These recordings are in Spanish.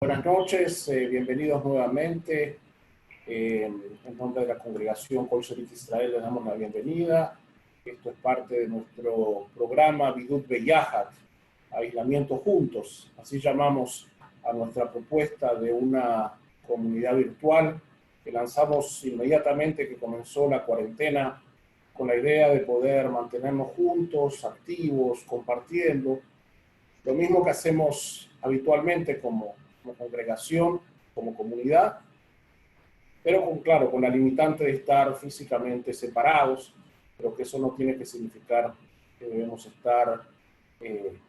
Buenas noches, bienvenidos nuevamente. En nombre de la congregación Kol Shelit Israel les damos la bienvenida. Esto es parte de nuestro programa Bidut Beyahat, Aislamiento Juntos. Así llamamos a nuestra propuesta de una comunidad virtual que lanzamos inmediatamente que comenzó la cuarentena, con la idea de poder mantenernos juntos, activos, compartiendo, lo mismo que hacemos habitualmente como congregación, como comunidad, pero claro, con la limitante de estar físicamente separados, pero que eso no tiene que significar que debemos estar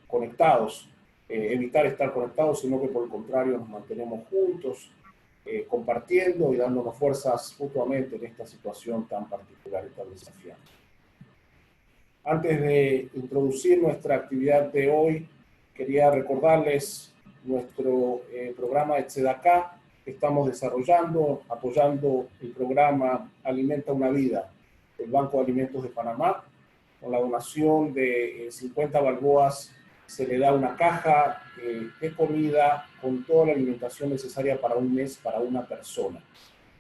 conectados, evitar estar conectados, sino que por el contrario nos mantenemos juntos, compartiendo y dándonos fuerzas mutuamente en esta situación tan particular y tan desafiante. Antes de introducir nuestra actividad de hoy, quería recordarles nuestro programa de Tzedaká que estamos desarrollando, apoyando el programa Alimenta una Vida, del Banco de Alimentos de Panamá. Con la donación de 50 balboas se le da una caja de comida con toda la alimentación necesaria para un mes para una persona.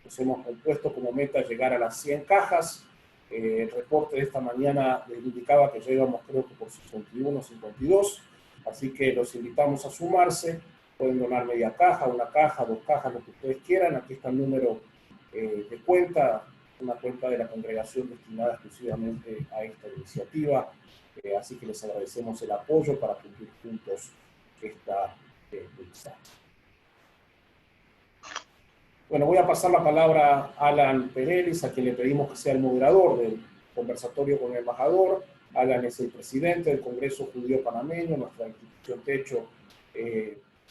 Nos hemos puesto como meta llegar a las 100 cajas. El reporte de esta mañana les indicaba que ya íbamos creo que por 51, 52, así que los invitamos a sumarse. Pueden donar media caja, una caja, dos cajas, lo que ustedes quieran. Aquí está el número de cuenta, una cuenta de la congregación destinada exclusivamente a esta iniciativa, así que les agradecemos el apoyo para cumplir juntos esta misa. Bueno, voy a pasar la palabra a Alan Perelis, a quien le pedimos que sea el moderador del conversatorio con el embajador. Alan es el presidente del Congreso Judío Panameño, nuestra institución techo,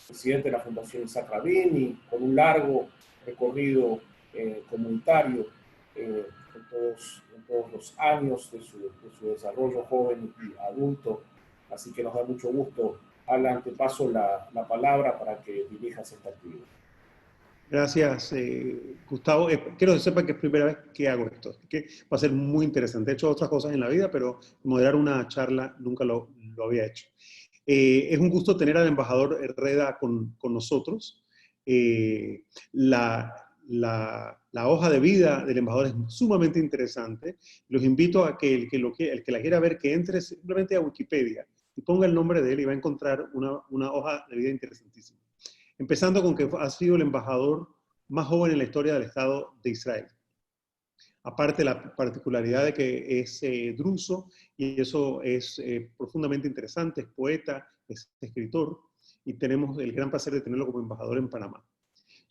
presidente de la Fundación Isaac Rabin, y con un largo recorrido comunitario en todos los años de su desarrollo joven y adulto. Así que nos da mucho gusto. Alan, te paso la palabra para que dirijas esta actividad. Gracias, Gustavo. Quiero que sepan que es primera vez que hago esto, que va a ser muy interesante. He hecho otras cosas en la vida, pero moderar una charla nunca lo había hecho. Es un gusto tener al embajador Herrera con nosotros. La hoja de vida del embajador es sumamente interesante. Los invito a que el que la quiera ver, que entre simplemente a Wikipedia y ponga el nombre de él y va a encontrar una hoja de vida interesantísima. Empezando con que ha sido el embajador más joven en la historia del Estado de Israel. Aparte, la particularidad de que es druso, y eso es profundamente interesante, es poeta, es escritor, y tenemos el gran placer de tenerlo como embajador en Panamá.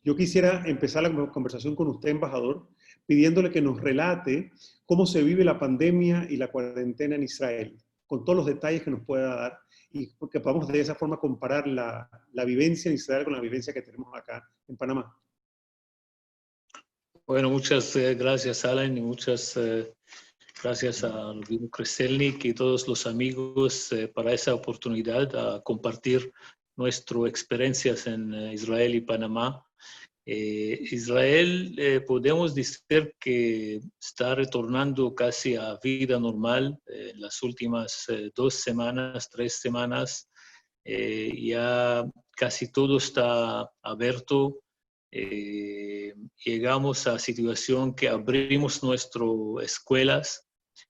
Yo quisiera empezar la conversación con usted, embajador, pidiéndole que nos relate cómo se vive la pandemia y la cuarentena en Israel, con todos los detalles que nos pueda dar, y que podamos de esa forma comparar la vivencia en Israel con la vivencia que tenemos acá en Panamá. Bueno, muchas gracias, Alan, y muchas gracias a Rabino Kreselnik y todos los amigos para esa oportunidad a compartir nuestras experiencias en Israel y Panamá. Israel, podemos decir que está retornando casi a vida normal en las últimas 2 semanas, 3 semanas. Ya casi todo está abierto. Llegamos a la situación que abrimos nuestras escuelas,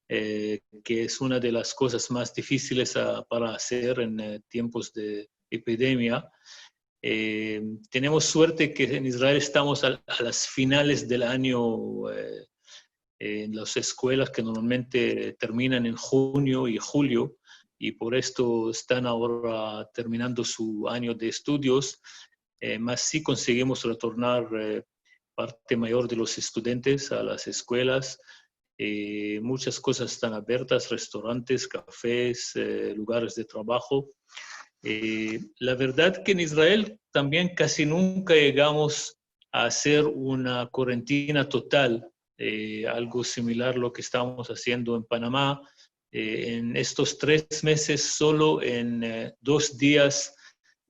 que es una de las cosas más difíciles para hacer en tiempos de epidemia. Tenemos suerte que en Israel estamos a las finales del año en las escuelas que normalmente terminan en junio y julio, y por esto están ahora terminando su año de estudios, más sí conseguimos retornar parte mayor de los estudiantes a las escuelas. Muchas cosas están abiertas, restaurantes, cafés, lugares de trabajo. La verdad que en Israel también casi nunca llegamos a hacer una cuarentena total, algo similar a lo que estamos haciendo en Panamá. En estos 3 meses, solo en 2 días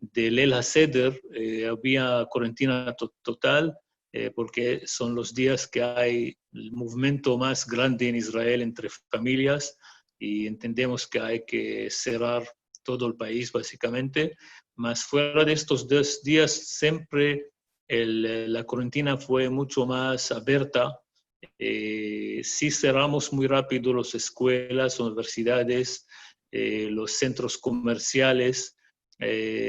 de Leil HaSeder había cuarentena total, porque son los días que hay el movimiento más grande en Israel entre familias y entendemos que hay que cerrar todo el país básicamente. Mas fuera de estos 2 días, siempre la cuarentena fue mucho más abierta. Sí cerramos muy rápido las escuelas, universidades, los centros comerciales,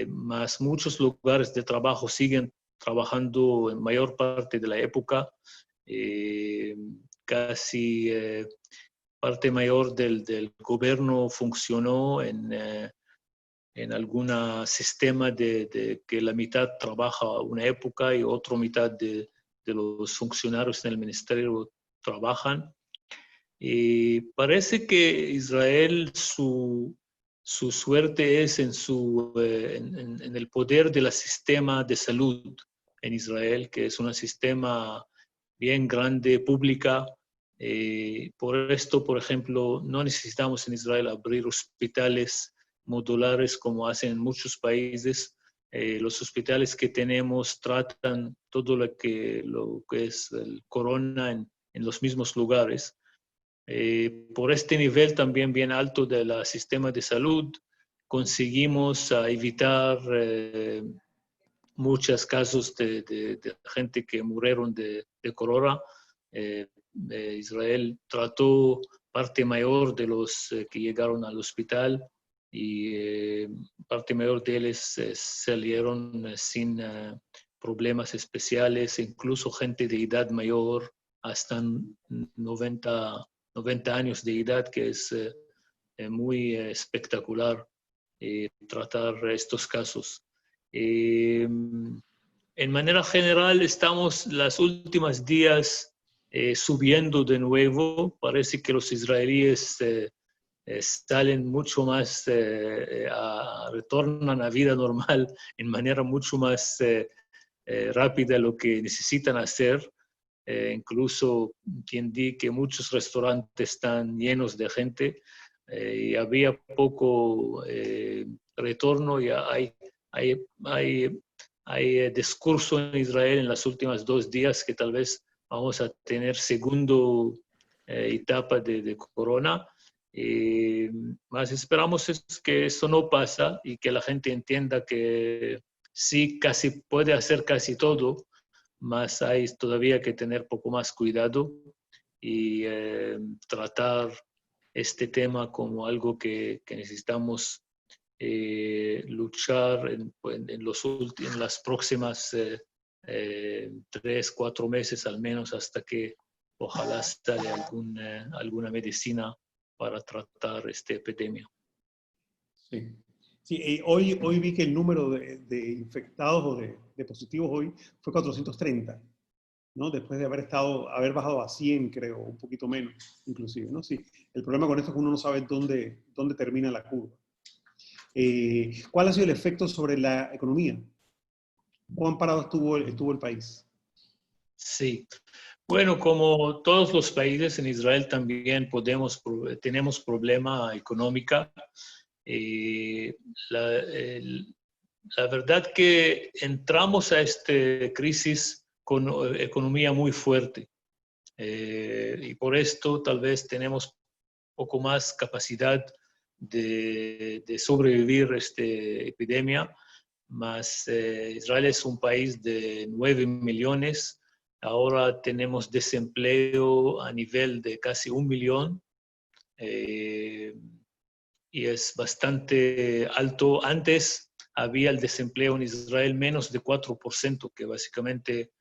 más muchos lugares de trabajo siguen trabajando en mayor parte de la época. Casi parte mayor del gobierno funcionó en algún sistema de que la mitad trabaja una época y otra mitad de los funcionarios en el ministerio trabajan. Y parece que Israel, su suerte es en el poder del sistema de salud en Israel, que es un sistema bien grande, pública. Por esto, por ejemplo, no necesitamos en Israel abrir hospitales modulares como hacen en muchos países. Los hospitales que tenemos tratan todo lo que es el corona en los mismos lugares. Por este nivel también bien alto del sistema de salud, conseguimos evitar muchos casos de gente que murieron de corona. Israel trató parte mayor de los que llegaron al hospital y parte mayor de ellos salieron sin problemas especiales, incluso gente de edad mayor hasta 90 años de edad, que es muy espectacular tratar estos casos. En manera general, estamos los últimos días subiendo de nuevo. Parece que los israelíes salen mucho más, retornan a vida normal en manera mucho más rápida de lo que necesitan hacer. Incluso entendí que muchos restaurantes están llenos de gente y había poco retorno. Ya hay discurso en Israel en las últimas 2 días que tal vez vamos a tener segunda etapa de corona. Más esperamos es que eso no pasa y que la gente entienda que sí, casi puede hacer casi todo, más hay todavía que tener poco más cuidado y tratar este tema como algo que necesitamos luchar en las próximas 3, 4 meses al menos, hasta que ojalá sale alguna medicina para tratar esta epidemia. Sí. Sí, hoy vi que el número de infectados o de positivos hoy fue 430, ¿no? Después de haber bajado a 100, creo, un poquito menos, inclusive, ¿no? Sí, el problema con esto es que uno no sabe dónde termina la curva. ¿Cuál ha sido el efecto sobre la economía? ¿Cuán parado estuvo el país? Sí. Bueno, como todos los países, en Israel también tenemos problema económica. La verdad que entramos a esta crisis con economía muy fuerte y por esto tal vez tenemos poco más capacidad de sobrevivir a esta epidemia. Mas Israel es un país de 9 millones. Ahora tenemos desempleo a nivel de casi 1 millón. Y es bastante alto. Antes había el desempleo en Israel menos de 4%, que básicamente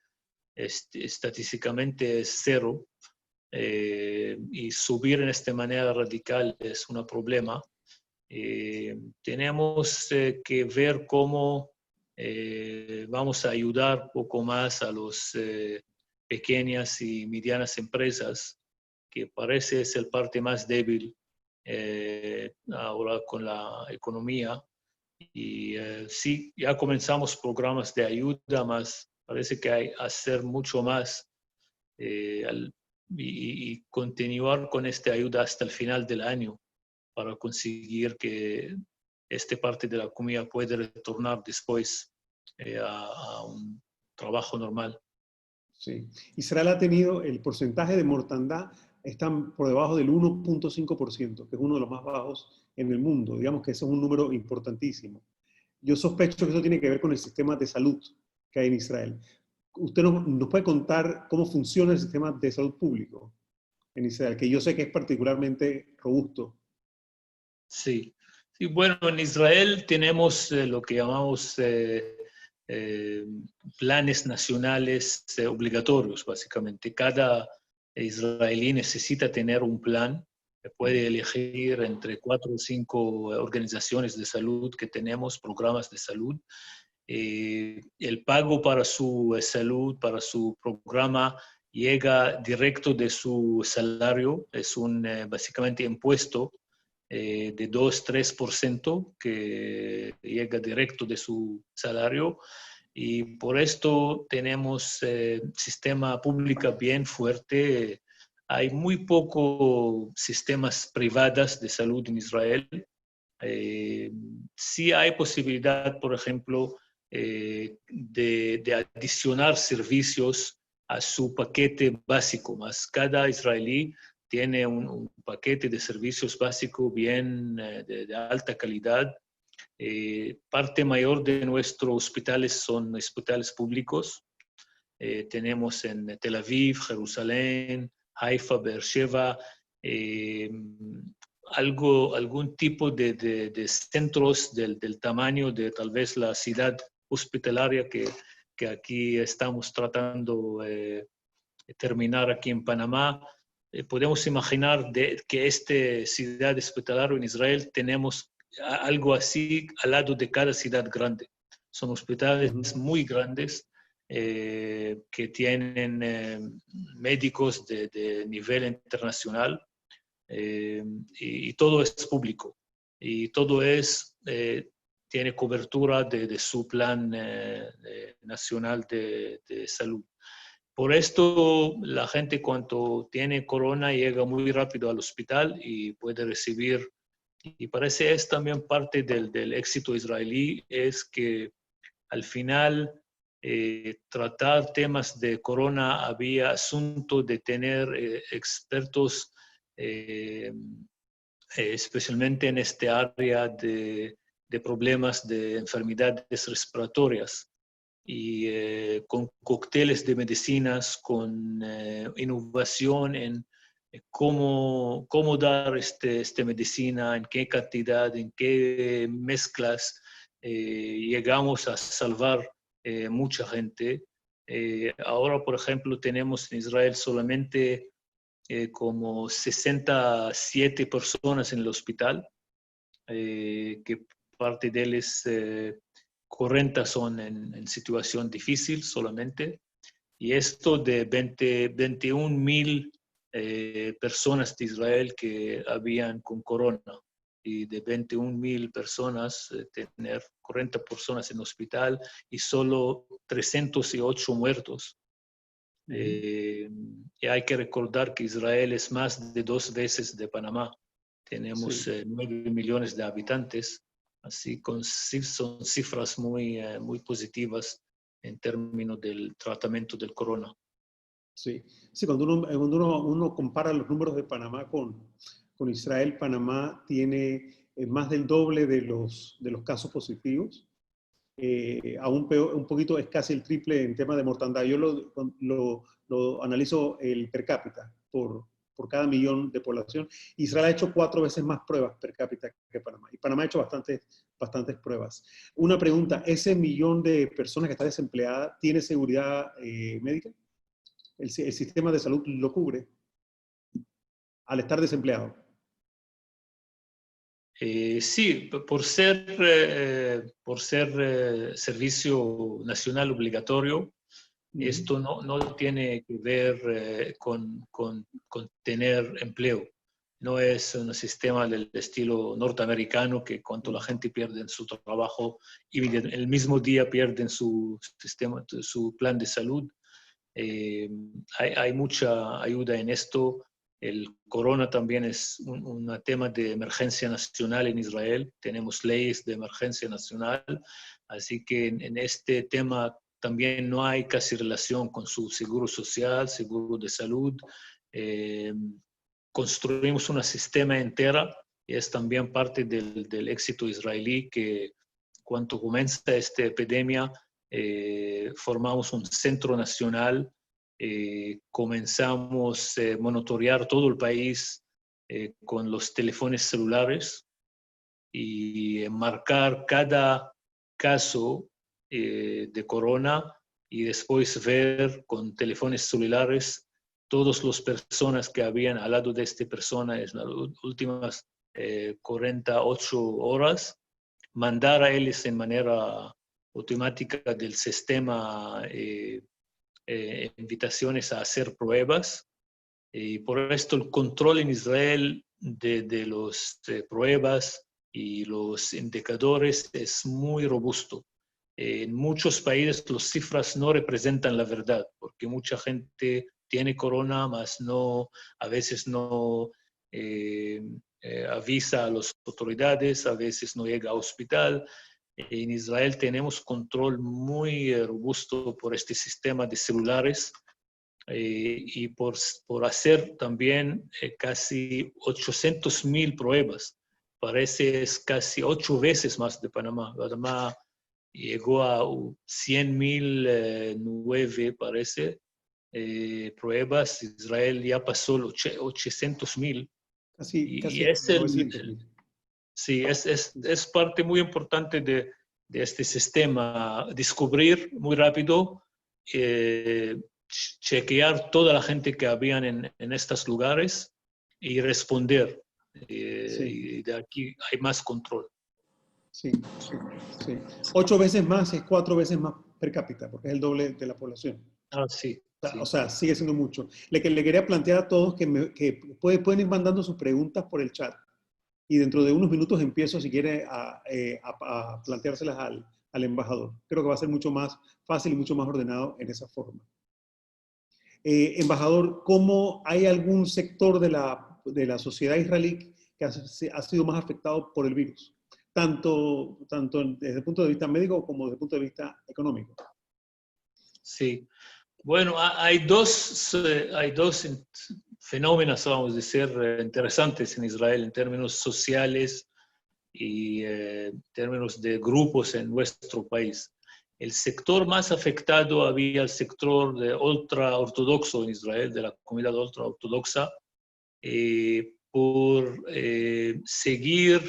estadísticamente es cero. Y subir en esta manera radical es un problema. Tenemos que ver cómo vamos a ayudar un poco más a las pequeñas y medianas empresas, que parece ser la parte más débil ahora con la economía. Y sí, ya comenzamos programas de ayuda, más parece que hay que hacer mucho más y continuar con esta ayuda hasta el final del año para conseguir que esta parte de la economía pueda retornar después a un trabajo normal. Sí. Israel ha tenido el porcentaje de mortandad están por debajo del 1.5%, que es uno de los más bajos en el mundo. Digamos que ese es un número importantísimo. yo sospecho que eso tiene que ver con el sistema de salud que hay en Israel. ¿Usted nos puede contar cómo funciona el sistema de salud público en Israel, que yo sé que es particularmente robusto? Sí. Sí, bueno, en Israel tenemos lo que llamamos planes nacionales obligatorios, básicamente. Cada israelí necesita tener un plan. Puede elegir entre 4 o 5 organizaciones de salud que tenemos, programas de salud. El pago para su salud, para su programa, llega directo de su salario. Es un básicamente impuesto de 2-3% que llega directo de su salario. Y por esto tenemos sistema público bien fuerte. Hay muy pocos sistemas privados de salud en Israel. Sí hay posibilidad, por ejemplo, de adicionar servicios a su paquete básico, más cada israelí tiene un paquete de servicios básicos bien de alta calidad. Parte mayor de nuestros hospitales son hospitales públicos. Tenemos en Tel Aviv, Jerusalén, Haifa, Beersheba, algún tipo de centros del tamaño de tal vez la ciudad hospitalaria que aquí estamos tratando de terminar aquí en Panamá. Podemos imaginar que esta ciudad hospitalaria en Israel tenemos algo así al lado de cada ciudad grande. Son hospitales muy grandes que tienen médicos de nivel internacional. Y todo es público y todo tiene cobertura de su plan nacional de salud. Por esto la gente cuando tiene corona llega muy rápido al hospital y puede recibir, y parece es también parte del éxito israelí, es que al final tratar temas de corona había asunto de tener expertos especialmente en este área de problemas de enfermedades respiratorias y con cócteles de medicinas, con innovación en cómo dar esta medicina, en qué cantidad, en qué mezclas, llegamos a salvar mucha gente. Ahora, por ejemplo, tenemos en Israel solamente como 67 personas en el hospital, que parte de ellas 40 son en situación difícil solamente, y esto de 21,000 personas de Israel que habían con corona, y de 21,000 personas, tener 40 personas en el hospital y solo 308 muertos. Y hay que recordar que Israel es más de 2 veces de Panamá. Tenemos 9 millones de habitantes, así son cifras muy positivas en términos del tratamiento del corona. Sí, sí, cuando uno compara los números de Panamá con Israel, Panamá tiene más del doble de los casos positivos. Aún peor, un poquito, es casi el triple en tema de mortandad. Yo lo analizo el per cápita por cada millón de población. Israel ha hecho 4 veces más pruebas per cápita que Panamá. Y Panamá ha hecho bastantes pruebas. Una pregunta, ¿ese millón de personas que está desempleada tiene seguridad médica? ¿El sistema de salud lo cubre al estar desempleado? Sí, por ser servicio nacional obligatorio, esto no tiene que ver con tener empleo. No es un sistema del estilo norteamericano que cuando la gente pierde su trabajo y el mismo día pierden su plan de salud. Hay mucha ayuda en esto. El corona también es un tema de emergencia nacional en Israel. Tenemos leyes de emergencia nacional, así que en este tema también no hay casi relación con su seguro social, seguro de salud. Construimos un sistema entero y es también parte del éxito israelí que cuando comienza esta epidemia, formamos un centro nacional, comenzamos a monitorear todo el país con los teléfonos celulares y marcar cada caso de corona y después ver con teléfonos celulares todas las personas que habían al lado de esta persona en las últimas 48 horas, mandar a ellos en manera automática del sistema invitaciones a hacer pruebas. Y por esto el control en Israel de las pruebas y los indicadores es muy robusto. En muchos países las cifras no representan la verdad, porque mucha gente tiene corona, mas no, a veces no avisa a las autoridades, a veces no llega al hospital. En Israel tenemos control muy robusto por este sistema de celulares y por hacer también casi 800,000 pruebas. Parece es casi 8 veces más de Panamá. Panamá llegó a 100,009, parece, pruebas. Israel ya pasó los 800,000. Casi Y es sí, es parte muy importante de este sistema, descubrir muy rápido, chequear toda la gente que habían en estos lugares y responder. Y de aquí hay más control. Sí. 8 veces más es 4 veces más per cápita, porque es el doble de la población. Sí. O sea, sigue siendo mucho. Le quería plantear a todos que pueden ir mandando sus preguntas por el chat. Y dentro de unos minutos empiezo, si quiere, a planteárselas al embajador. Creo que va a ser mucho más fácil y mucho más ordenado en esa forma. Embajador, ¿cómo hay algún sector de la sociedad israelí que ha sido más afectado por el virus? Tanto desde el punto de vista médico como desde el punto de vista económico. Sí. Bueno, hay dos fenómenos, vamos a decir, interesantes en Israel en términos sociales y en términos de grupos en nuestro país. El sector más afectado había el sector de ultra-ortodoxo en Israel, de la comunidad ultra-ortodoxa, por seguir,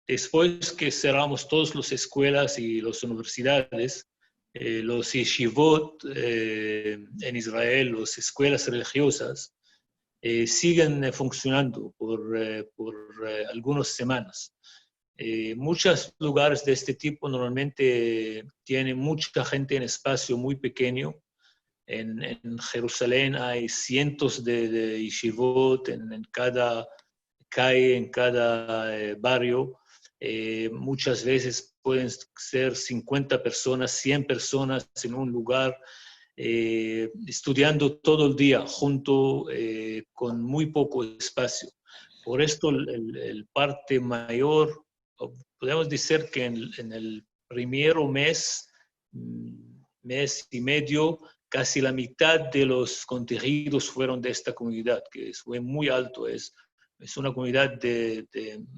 después que cerramos todas las escuelas y las universidades, los yeshivot en Israel, las escuelas religiosas, siguen funcionando por algunas semanas. Muchos lugares de este tipo normalmente tienen mucha gente en espacio muy pequeño. En Jerusalén hay cientos de yeshivot en cada calle, en cada barrio. Muchas veces pueden ser 50 personas, 100 personas en un lugar, estudiando todo el día junto, con muy poco espacio. Por esto el parte mayor, podemos decir que en el primer mes y medio, casi la mitad de los contagiados fueron de esta comunidad, que fue muy alto. Es una comunidad de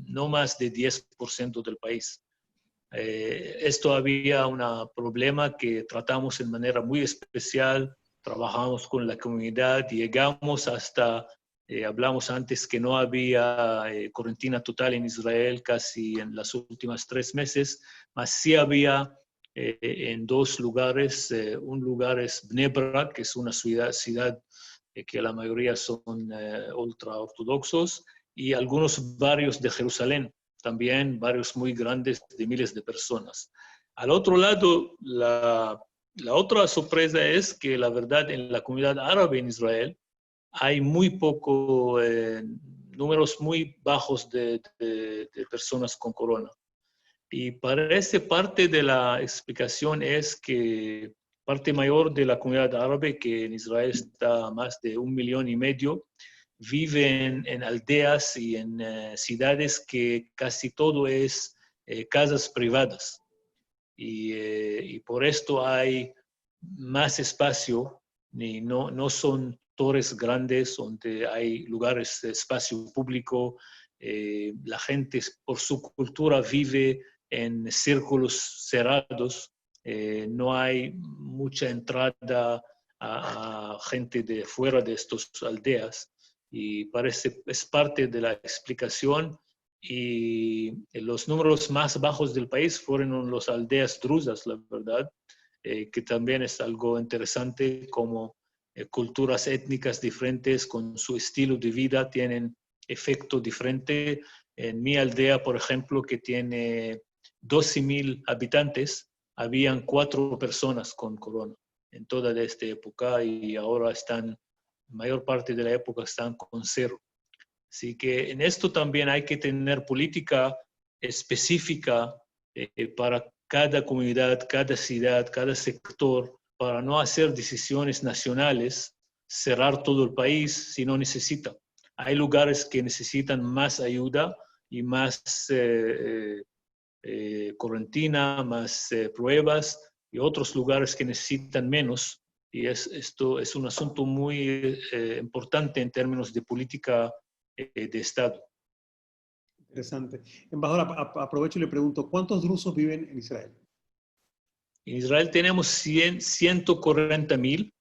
no más de 10% del país. Esto había un problema que tratamos de manera muy especial, trabajamos con la comunidad, llegamos hasta, hablamos antes que no había cuarentena total en Israel casi en las últimas 3 meses, mas sí había en 2 lugares. Un lugar es Bnei Brak, que es una ciudad que la mayoría son ultraortodoxos, y algunos barrios de Jerusalén, también barrios muy grandes de miles de personas. Al otro lado, la otra sorpresa es que la verdad en la comunidad árabe en Israel hay muy poco, números muy bajos de personas con corona. Y parece parte de la explicación es que parte mayor de la comunidad árabe, que en Israel está más de 1,5 millones, viven en aldeas y en ciudades que casi todo es casas privadas. Y por esto hay más espacio, y no son torres grandes donde hay lugares de espacio público. La gente por su cultura vive en círculos cerrados. No hay mucha entrada a gente de fuera de estas aldeas, y parece es parte de la explicación. Y los números más bajos del país fueron las aldeas druzas, la verdad, que también es algo interesante, como culturas étnicas diferentes con su estilo de vida tienen efecto diferente. En mi aldea, por ejemplo, que tiene 12,000 habitantes, habían 4 personas con corona en toda esta época, y ahora están, mayor parte de la época están con 0. Así que en esto también hay que tener política específica para cada comunidad, cada ciudad, cada sector, para no hacer decisiones nacionales, cerrar todo el país si no necesita. Hay lugares que necesitan más ayuda y más cuarentena, más pruebas, y otros lugares que necesitan menos. Y esto es un asunto muy importante en términos de política de Estado. Interesante. Embajador, aprovecho y le pregunto, ¿cuántos drusos viven en Israel? En Israel tenemos 140,000.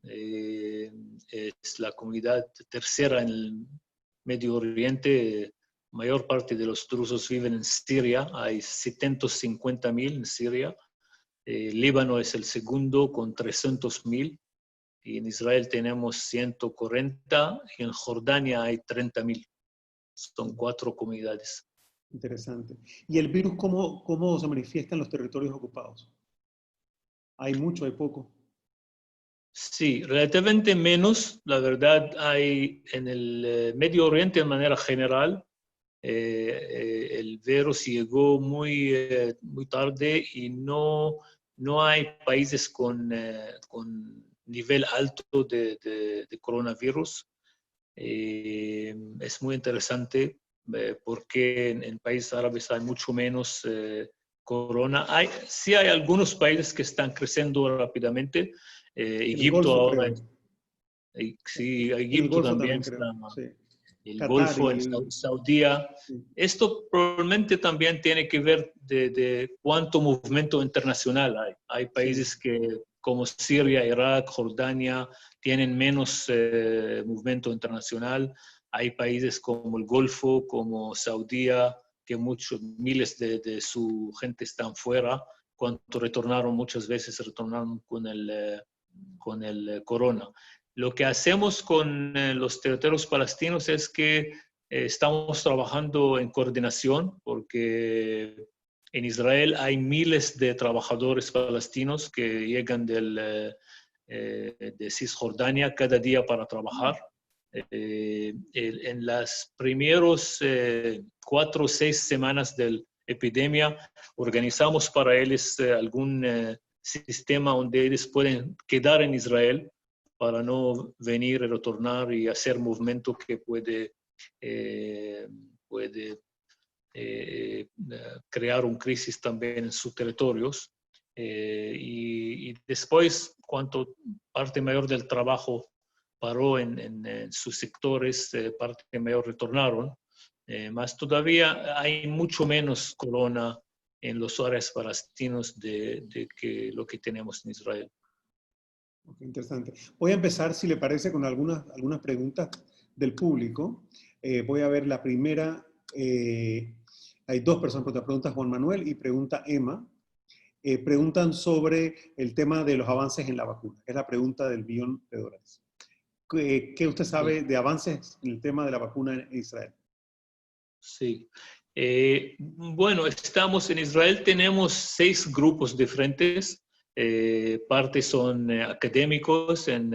Es la comunidad tercera en el Medio Oriente. Mayor parte de los drusos viven en Siria. Hay 750,000 en Siria. Líbano es el segundo con 300,000. Y en Israel tenemos 140. Y en Jordania hay 30,000. Son 4 comunidades. Interesante. ¿Y el virus cómo se manifiesta en los territorios ocupados? ¿Hay mucho, hay poco? Sí, relativamente menos. La verdad, hay en el Medio Oriente de manera general, el virus llegó muy tarde, y no hay países con nivel alto de coronavirus. Es muy interesante porque en países árabes hay mucho menos corona. Sí hay algunos países que están creciendo rápidamente. Egipto Golfo, ahora, creo. sí, En el Egipto Golfo también también, está, creo. Sí. el Qatar Golfo, y el Saudía. sí. Esto probablemente también tiene que ver de cuánto movimiento internacional hay. Hay países que, como Siria, Irak, Jordania, tienen menos movimiento internacional. Hay países como el Golfo, como Saudía, que miles de su gente están fuera. Cuando retornaron, muchas veces retornaron con el corona. Lo que hacemos con los territorios palestinos es que estamos trabajando en coordinación, porque en Israel hay miles de trabajadores palestinos que llegan de Cisjordania cada día para trabajar. En las primeros 4 o 6 semanas de la epidemia, organizamos para ellos algún sistema donde ellos pueden quedar en Israel para no venir y retornar y hacer movimiento que puede crear una crisis también en sus territorios. Y después, cuando parte mayor del trabajo paró en sus sectores, parte mayor retornaron. Más todavía hay mucho menos corona en los áreas palestinos de que lo que tenemos en Israel. Okay, interesante. Voy a empezar, si le parece, con algunas preguntas del público. Voy a ver la primera. Hay 2 personas, pregunta Juan Manuel y pregunta Emma. Preguntan sobre el tema de los avances en la vacuna. Es la pregunta del $1,000,000. ¿Qué usted sabe de avances en el tema de la vacuna en Israel? Sí. Bueno, estamos en Israel, tenemos 6 grupos diferentes. Parte son académicos en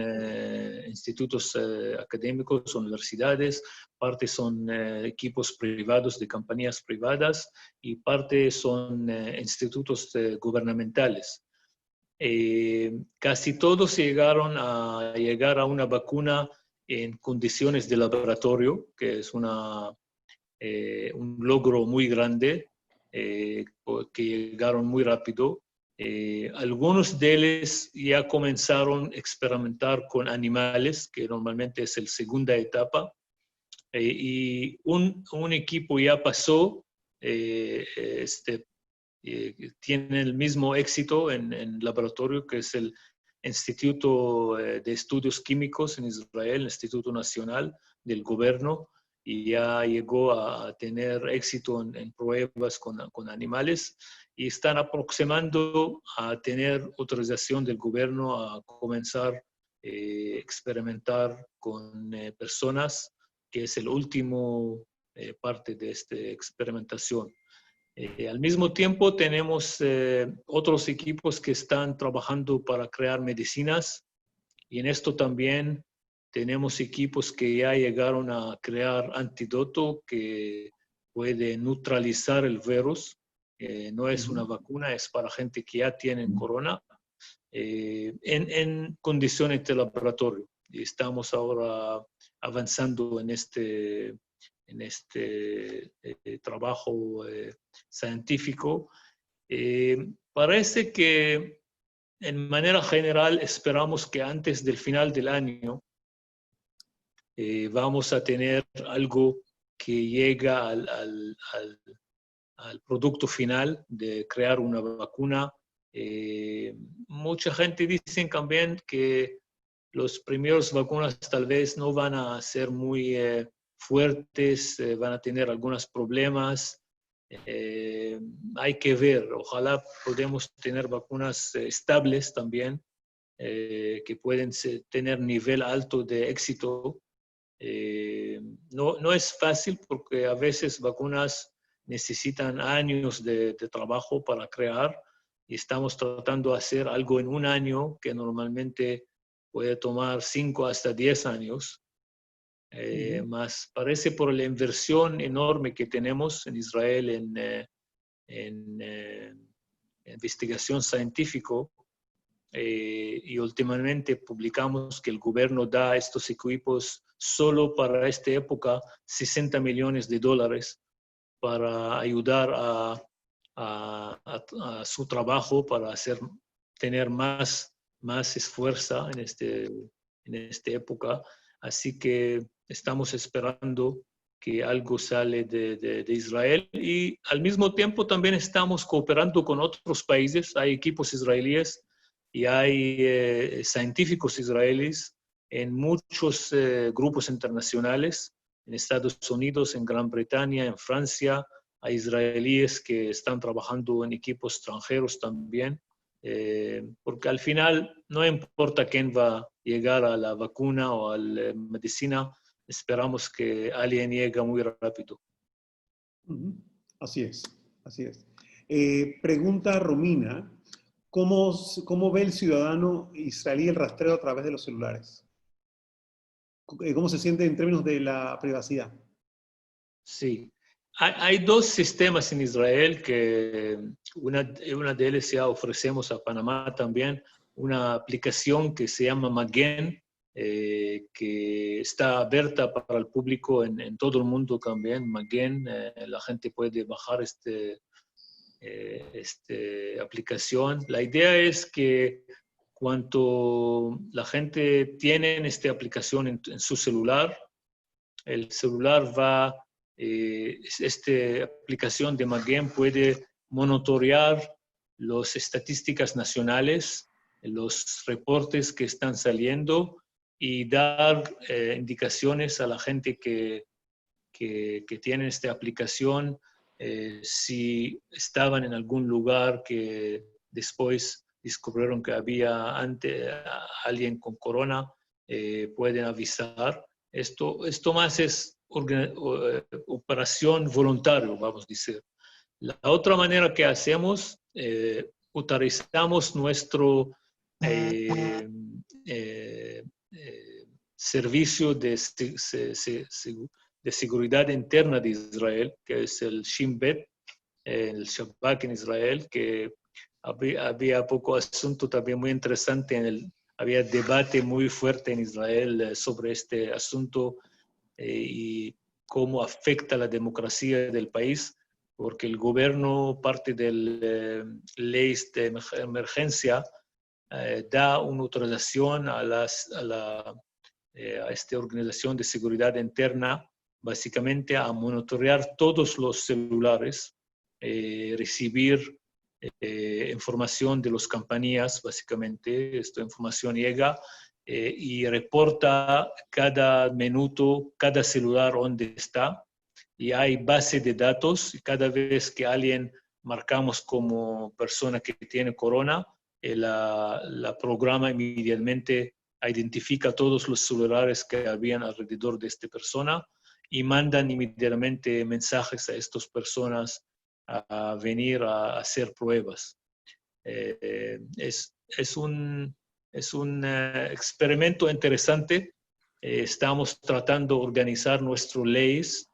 institutos académicos, universidades. Parte son equipos privados de compañías privadas, y parte son institutos gubernamentales. Casi todos llegaron a llegar a una vacuna en condiciones de laboratorio, que es un logro muy grande, que llegaron muy rápido. Algunos de ellos ya comenzaron a experimentar con animales, que normalmente es la segunda etapa, y un equipo ya pasó tienen el mismo éxito en laboratorio, que es el Instituto de Estudios Químicos en Israel, el Instituto Nacional del Gobierno, y ya llegó a tener éxito en pruebas con animales, y están aproximando a tener autorización del gobierno a comenzar a experimentar con personas, que es el último parte de esta experimentación. Al mismo tiempo tenemos otros equipos que están trabajando para crear medicinas, y en esto también tenemos equipos que ya llegaron a crear antídoto que puede neutralizar el virus. No es una vacuna, es para gente que ya tiene corona, en condiciones de laboratorio. Y estamos ahora avanzando en este trabajo científico. Parece que en manera general esperamos que antes del final del año vamos a tener algo que llega al producto final de crear una vacuna. Mucha gente dice también que los primeros vacunas tal vez no van a ser muy fuertes, van a tener algunos problemas. Hay que ver, ojalá podamos tener vacunas estables también, que pueden tener nivel alto de éxito. No es fácil, porque a veces vacunas necesitan años de trabajo para crear, y estamos tratando de hacer algo en un año que normalmente puede tomar 5 hasta 10 años. Más parece por la inversión enorme que tenemos en Israel en investigación científica, y últimamente publicamos que el gobierno da estos equipos solo para esta época $60 millones para ayudar a su trabajo, para tener más esfuerzo en esta época. Así que estamos esperando que algo sale de Israel, y al mismo tiempo también estamos cooperando con otros países. Hay equipos israelíes y hay científicos israelíes en muchos grupos internacionales, en Estados Unidos, en Gran Bretaña, en Francia. Hay israelíes que están trabajando en equipos extranjeros también, porque al final no importa quién va a llegar a la vacuna o a la medicina, esperamos que alguien llegue muy rápido. Así es, así es. Pregunta Romina, ¿cómo ve el ciudadano israelí el rastreo a través de los celulares? ¿Cómo se siente en términos de la privacidad? Sí. Hay dos sistemas en Israel, que una de ellas ya ofrecemos a Panamá también, una aplicación que se llama Magen, que está abierta para el público en todo el mundo también. Magen, la gente puede bajar esta aplicación. La idea es que cuando la gente tiene esta aplicación en su celular, el celular esta aplicación de Magen puede monitorear las estadísticas nacionales, los reportes que están saliendo, y dar indicaciones a la gente que tiene esta aplicación, si estaban en algún lugar que después descubrieron que había alguien con corona, pueden avisar. Esto más es operación voluntaria, vamos a decir. La otra manera que hacemos, utilizamos nuestro servicio de seguridad interna de Israel, que es el Shin Bet, el Shabak en Israel, que había poco asunto también muy interesante, había debate muy fuerte en Israel sobre este asunto, y cómo afecta la democracia del país, porque el gobierno, parte de leyes de emergencia, da una autorización a esta organización de seguridad interna, básicamente a monitorear todos los celulares, recibir información de las compañías, básicamente. Esta información llega y reporta cada minuto, cada celular donde está. Y hay base de datos. Y cada vez que alguien marcamos como persona que tiene corona, la programa inmediatamente identifica todos los celulares que habían alrededor de esta persona y mandan inmediatamente mensajes a estas personas a venir a hacer pruebas. Es un experimento interesante. Estamos tratando de organizar nuestras leyes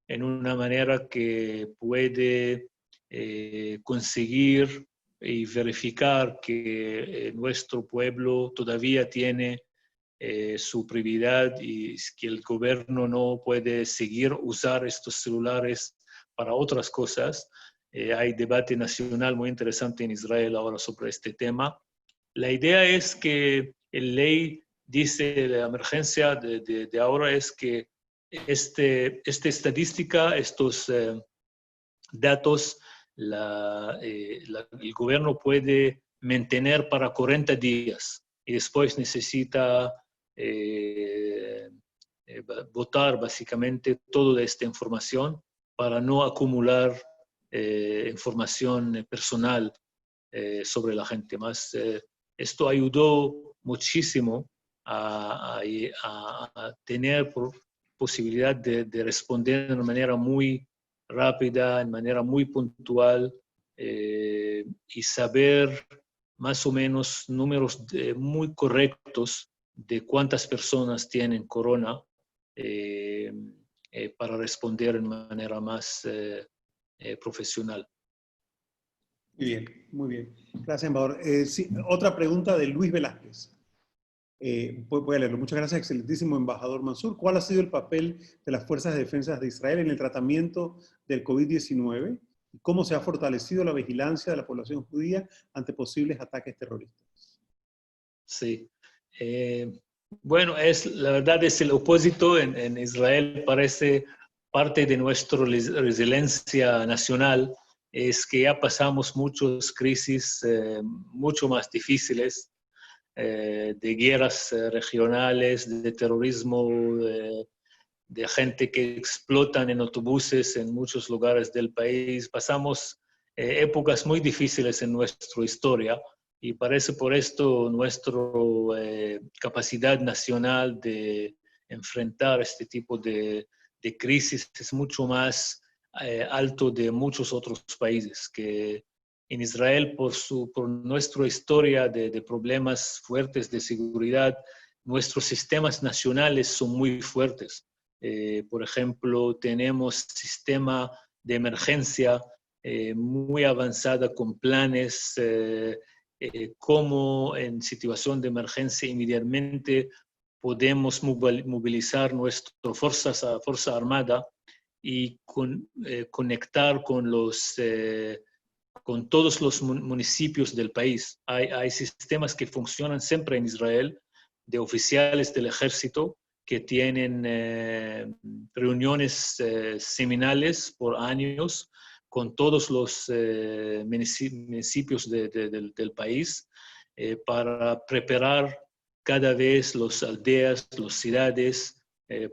en una manera que puede conseguir y verificar que nuestro pueblo todavía tiene su prioridad y que el gobierno no puede seguir usar estos celulares para otras cosas. Hay debate nacional muy interesante en Israel ahora sobre este tema. La idea es que la ley dice, la emergencia de ahora es que esta estadística, estos datos, el gobierno puede mantener para 40 días y después necesita votar básicamente toda esta información para no acumular información personal sobre la gente. Más, esto ayudó muchísimo a tener posibilidad de responder de una manera muy rápida, de manera muy puntual y saber más o menos números muy correctos de cuántas personas tienen corona para responder de manera más profesional. Muy bien, muy bien. Gracias, embajador. Sí, otra pregunta de Luis Velázquez. Voy a leerlo. Muchas gracias, excelentísimo embajador Mansur. ¿Cuál ha sido el papel de las Fuerzas de Defensa de Israel en el tratamiento del COVID-19? ¿Cómo se ha fortalecido la vigilancia de la población judía ante posibles ataques terroristas? Sí. Bueno, la verdad es el opósito. En Israel parece parte de nuestra resiliencia nacional es que ya pasamos muchas crisis mucho más difíciles, de guerras regionales, de terrorismo, de gente que explotan en autobuses en muchos lugares del país. Pasamos épocas muy difíciles en nuestra historia y parece por esto nuestra capacidad nacional de enfrentar este tipo de crisis es mucho más alto de muchos otros países, que en Israel, por nuestra historia de problemas fuertes de seguridad, nuestros sistemas nacionales son muy fuertes. Por ejemplo, tenemos sistema de emergencia muy avanzada con planes cómo en situación de emergencia inmediatamente podemos movilizar nuestra fuerza armada y conectar con todos los municipios del país. Hay sistemas que funcionan siempre en Israel, de oficiales del ejército que tienen reuniones semanales por años con todos los municipios del país para preparar cada vez las aldeas, las ciudades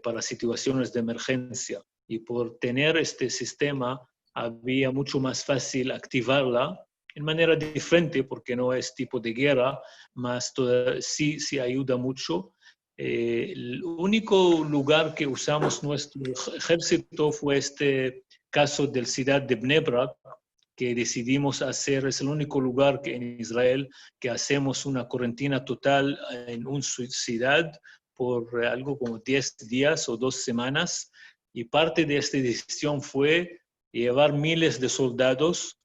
para situaciones de emergencia. Y por tener este sistema, había mucho más fácil activarla en manera diferente, porque no es tipo de guerra, más sí ayuda mucho. El único lugar que usamos nuestro ejército fue este caso del ciudad de Bnei Brak, que decidimos hacer, es el único lugar que en Israel que hacemos una cuarentena total en una ciudad por algo como 10 días o 2 semanas, y parte de esta decisión fue llevar miles de soldados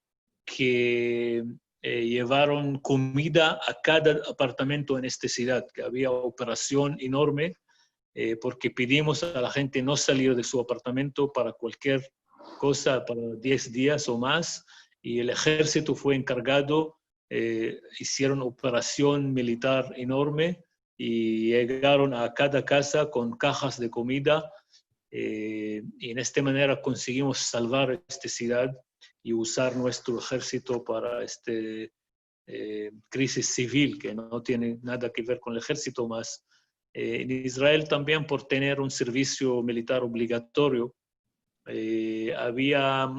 que llevaron comida a cada apartamento en esta ciudad, que había operación enorme, porque pedimos a la gente no salir de su apartamento para cualquier cosa, para 10 días o más, y el ejército fue encargado, hicieron operación militar enorme y llegaron a cada casa con cajas de comida, y en esta manera conseguimos salvar esta ciudad y usar nuestro ejército para crisis civil, que no tiene nada que ver con el ejército, más en Israel también por tener un servicio militar obligatorio, había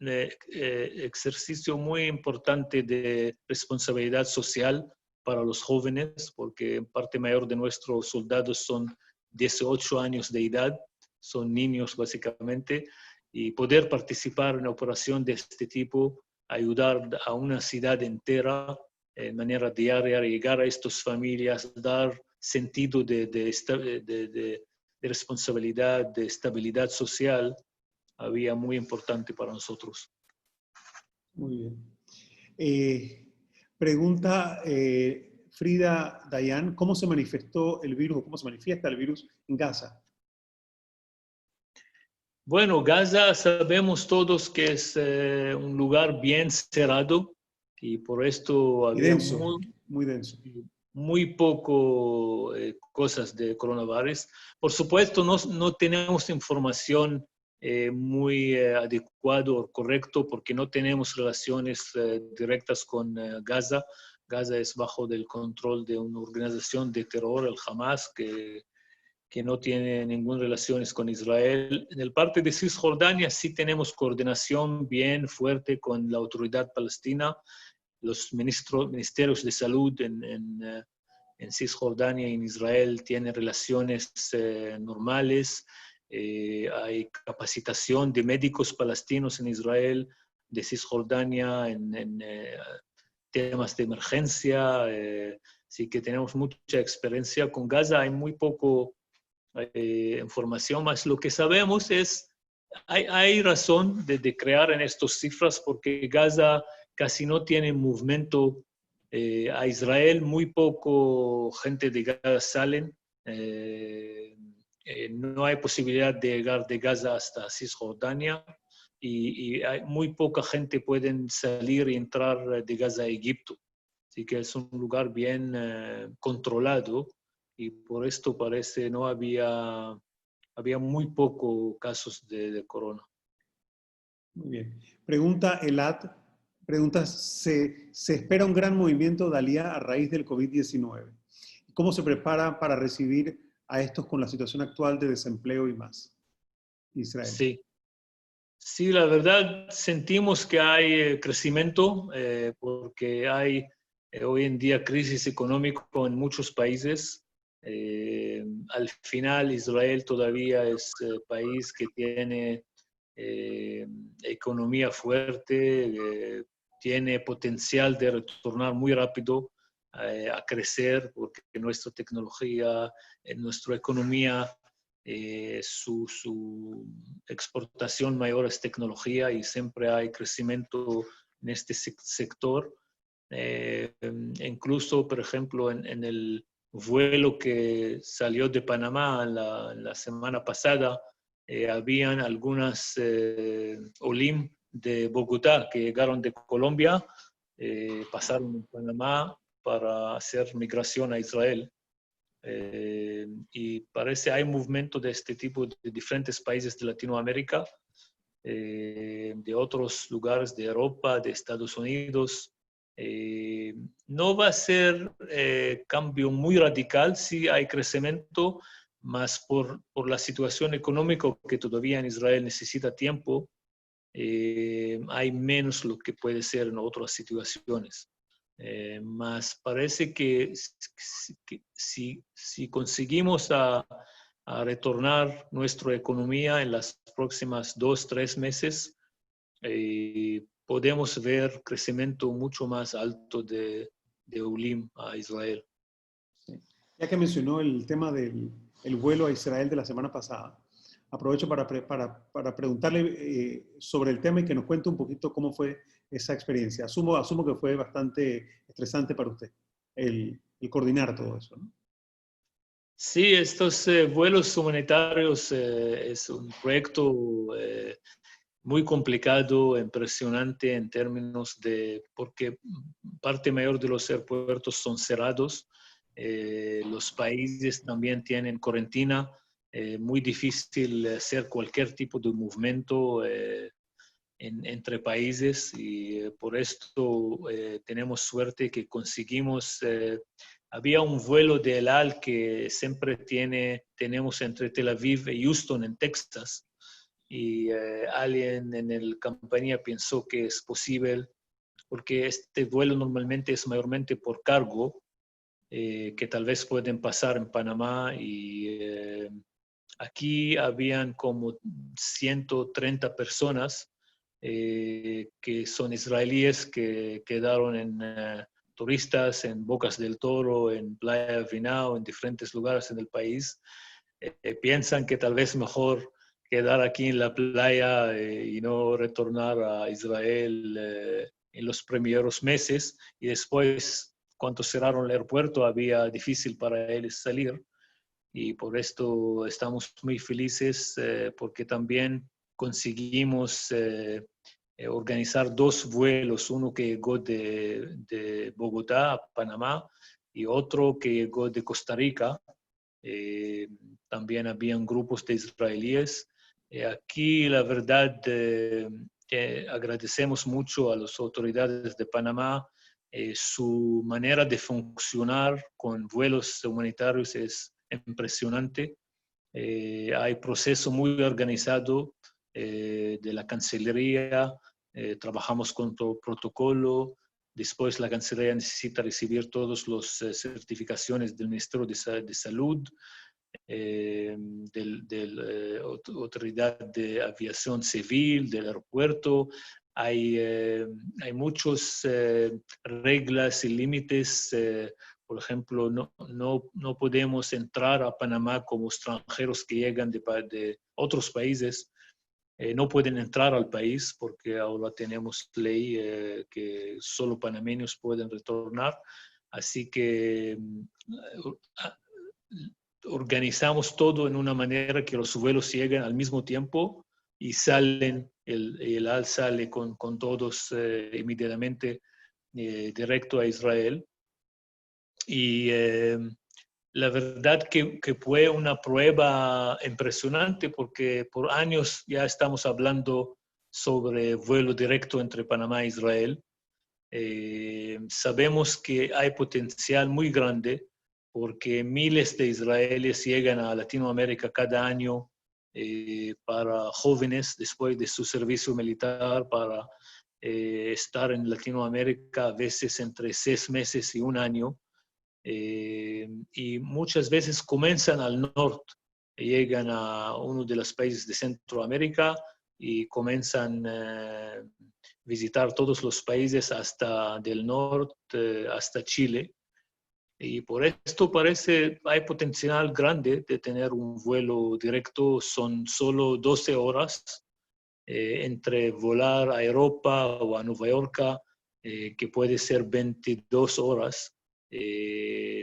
ejercicio muy importante de responsabilidad social para los jóvenes, porque parte mayor de nuestros soldados son 18 años de edad, son niños básicamente, y poder participar en una operación de este tipo, ayudar a una ciudad entera de manera diaria, llegar a estas familias, dar sentido de responsabilidad, de estabilidad social, había muy importante para nosotros. Muy bien. Pregunta Frida Dayan, ¿cómo se manifestó el virus o cómo se manifiesta el virus en Gaza? Bueno, Gaza sabemos todos que es un lugar bien cerrado y por esto había denso, muy denso. Muy poco cosas de coronavirus. Por supuesto, no tenemos información muy adecuada o correcta porque no tenemos relaciones directas con Gaza. Gaza es bajo del control de una organización de terror, el Hamas, que no tiene ninguna relación con Israel. En el parte de Cisjordania sí tenemos coordinación bien fuerte con la autoridad palestina. Los ministerios de salud en Cisjordania y en Israel tienen relaciones normales. Hay capacitación de médicos palestinos en Israel, de Cisjordania, en temas de emergencia. Así que tenemos mucha experiencia. Con Gaza hay muy poco información, más lo que sabemos es, hay razón de crear en estas cifras porque Gaza casi no tiene movimiento a Israel, muy poco gente de Gaza salen, no hay posibilidad de llegar de Gaza hasta Cisjordania y hay muy poca gente puede salir y entrar de Gaza a Egipto. Así que es un lugar bien controlado y por esto parece no había muy pocos casos de corona. Muy bien. Pregunta Elad, ¿se espera un gran movimiento de Aliyah a raíz del COVID-19? ¿Cómo se prepara para recibir a estos con la situación actual de desempleo y más? Israel. Sí, la verdad sentimos que hay crecimiento porque hay hoy en día crisis económica en muchos países. Al final Israel todavía es el país que tiene economía fuerte, tiene potencial de retornar muy rápido a crecer porque nuestra tecnología, nuestra economía, su exportación mayor es tecnología y siempre hay crecimiento en este sector. Incluso, por ejemplo, en el vuelo que salió de Panamá la semana pasada, habían algunas Olim de Bogotá que llegaron de Colombia, pasaron en Panamá para hacer migración a Israel. Y parece hay movimiento de este tipo de diferentes países de Latinoamérica, de otros lugares de Europa, de Estados Unidos. No va a ser cambio muy radical, sí hay crecimiento, más por la situación económica que todavía en Israel necesita tiempo, hay menos lo que puede ser en otras situaciones. Más parece que si conseguimos a retornar nuestra economía en las próximas 2-3 meses, podemos ver crecimiento mucho más alto de Ulim a Israel. Sí. Ya que mencionó el tema del vuelo a Israel de la semana pasada, aprovecho para preguntarle sobre el tema y que nos cuente un poquito cómo fue esa experiencia. Asumo que fue bastante estresante para usted el coordinar todo eso, ¿no? Sí, estos vuelos humanitarios es un proyecto muy complicado, impresionante en términos de, porque parte mayor de los aeropuertos son cerrados, los países también tienen cuarentena, muy difícil hacer cualquier tipo de movimiento, entre países, y por esto tenemos suerte que conseguimos. Había un vuelo de El Al que siempre tenemos entre Tel Aviv y Houston en Texas, y alguien en la compañía pensó que es posible, porque este vuelo normalmente es mayormente por cargo, que tal vez pueden pasar en Panamá, y aquí habían como 130 personas que son israelíes que quedaron en turistas en Bocas del Toro, en Playa Vinao, en diferentes lugares en el país. Piensan que tal vez mejor quedar aquí en la playa y no retornar a Israel en los primeros meses, y después, cuando cerraron el aeropuerto, había difícil para ellos salir, y por esto estamos muy felices porque también conseguimos organizar 2 vuelos, uno que llegó de Bogotá a Panamá y otro que llegó de Costa Rica. También habían grupos de israelíes. Aquí, la verdad, agradecemos mucho a las autoridades de Panamá. Su manera de funcionar con vuelos humanitarios es impresionante. Hay proceso muy organizado de la Cancillería. Trabajamos con todo protocolo. Después la Cancillería necesita recibir todas las certificaciones del Ministerio de Salud, de Autoridad de Aviación Civil, del aeropuerto. Hay muchas reglas y límites. Por ejemplo, no podemos entrar a Panamá como extranjeros que llegan de otros países. No pueden entrar al país porque ahora tenemos ley que solo panameños pueden retornar. Así que organizamos todo en una manera que los vuelos lleguen al mismo tiempo y salen, el AL sale con todos inmediatamente directo a Israel. Y la verdad que fue una prueba impresionante, porque por años ya estamos hablando sobre vuelo directo entre Panamá e Israel. Sabemos que hay potencial muy grande porque miles de israelíes llegan a Latinoamérica cada año para jóvenes después de su servicio militar, para estar en Latinoamérica a veces entre 6 meses y 1 año. Y muchas veces comienzan al norte, llegan a uno de los países de Centroamérica y comienzan a visitar todos los países hasta del norte, hasta Chile. Y por esto parece hay potencial grande de tener un vuelo directo. Son solo 12 horas entre volar a Europa o a Nueva York, que puede ser 22 horas.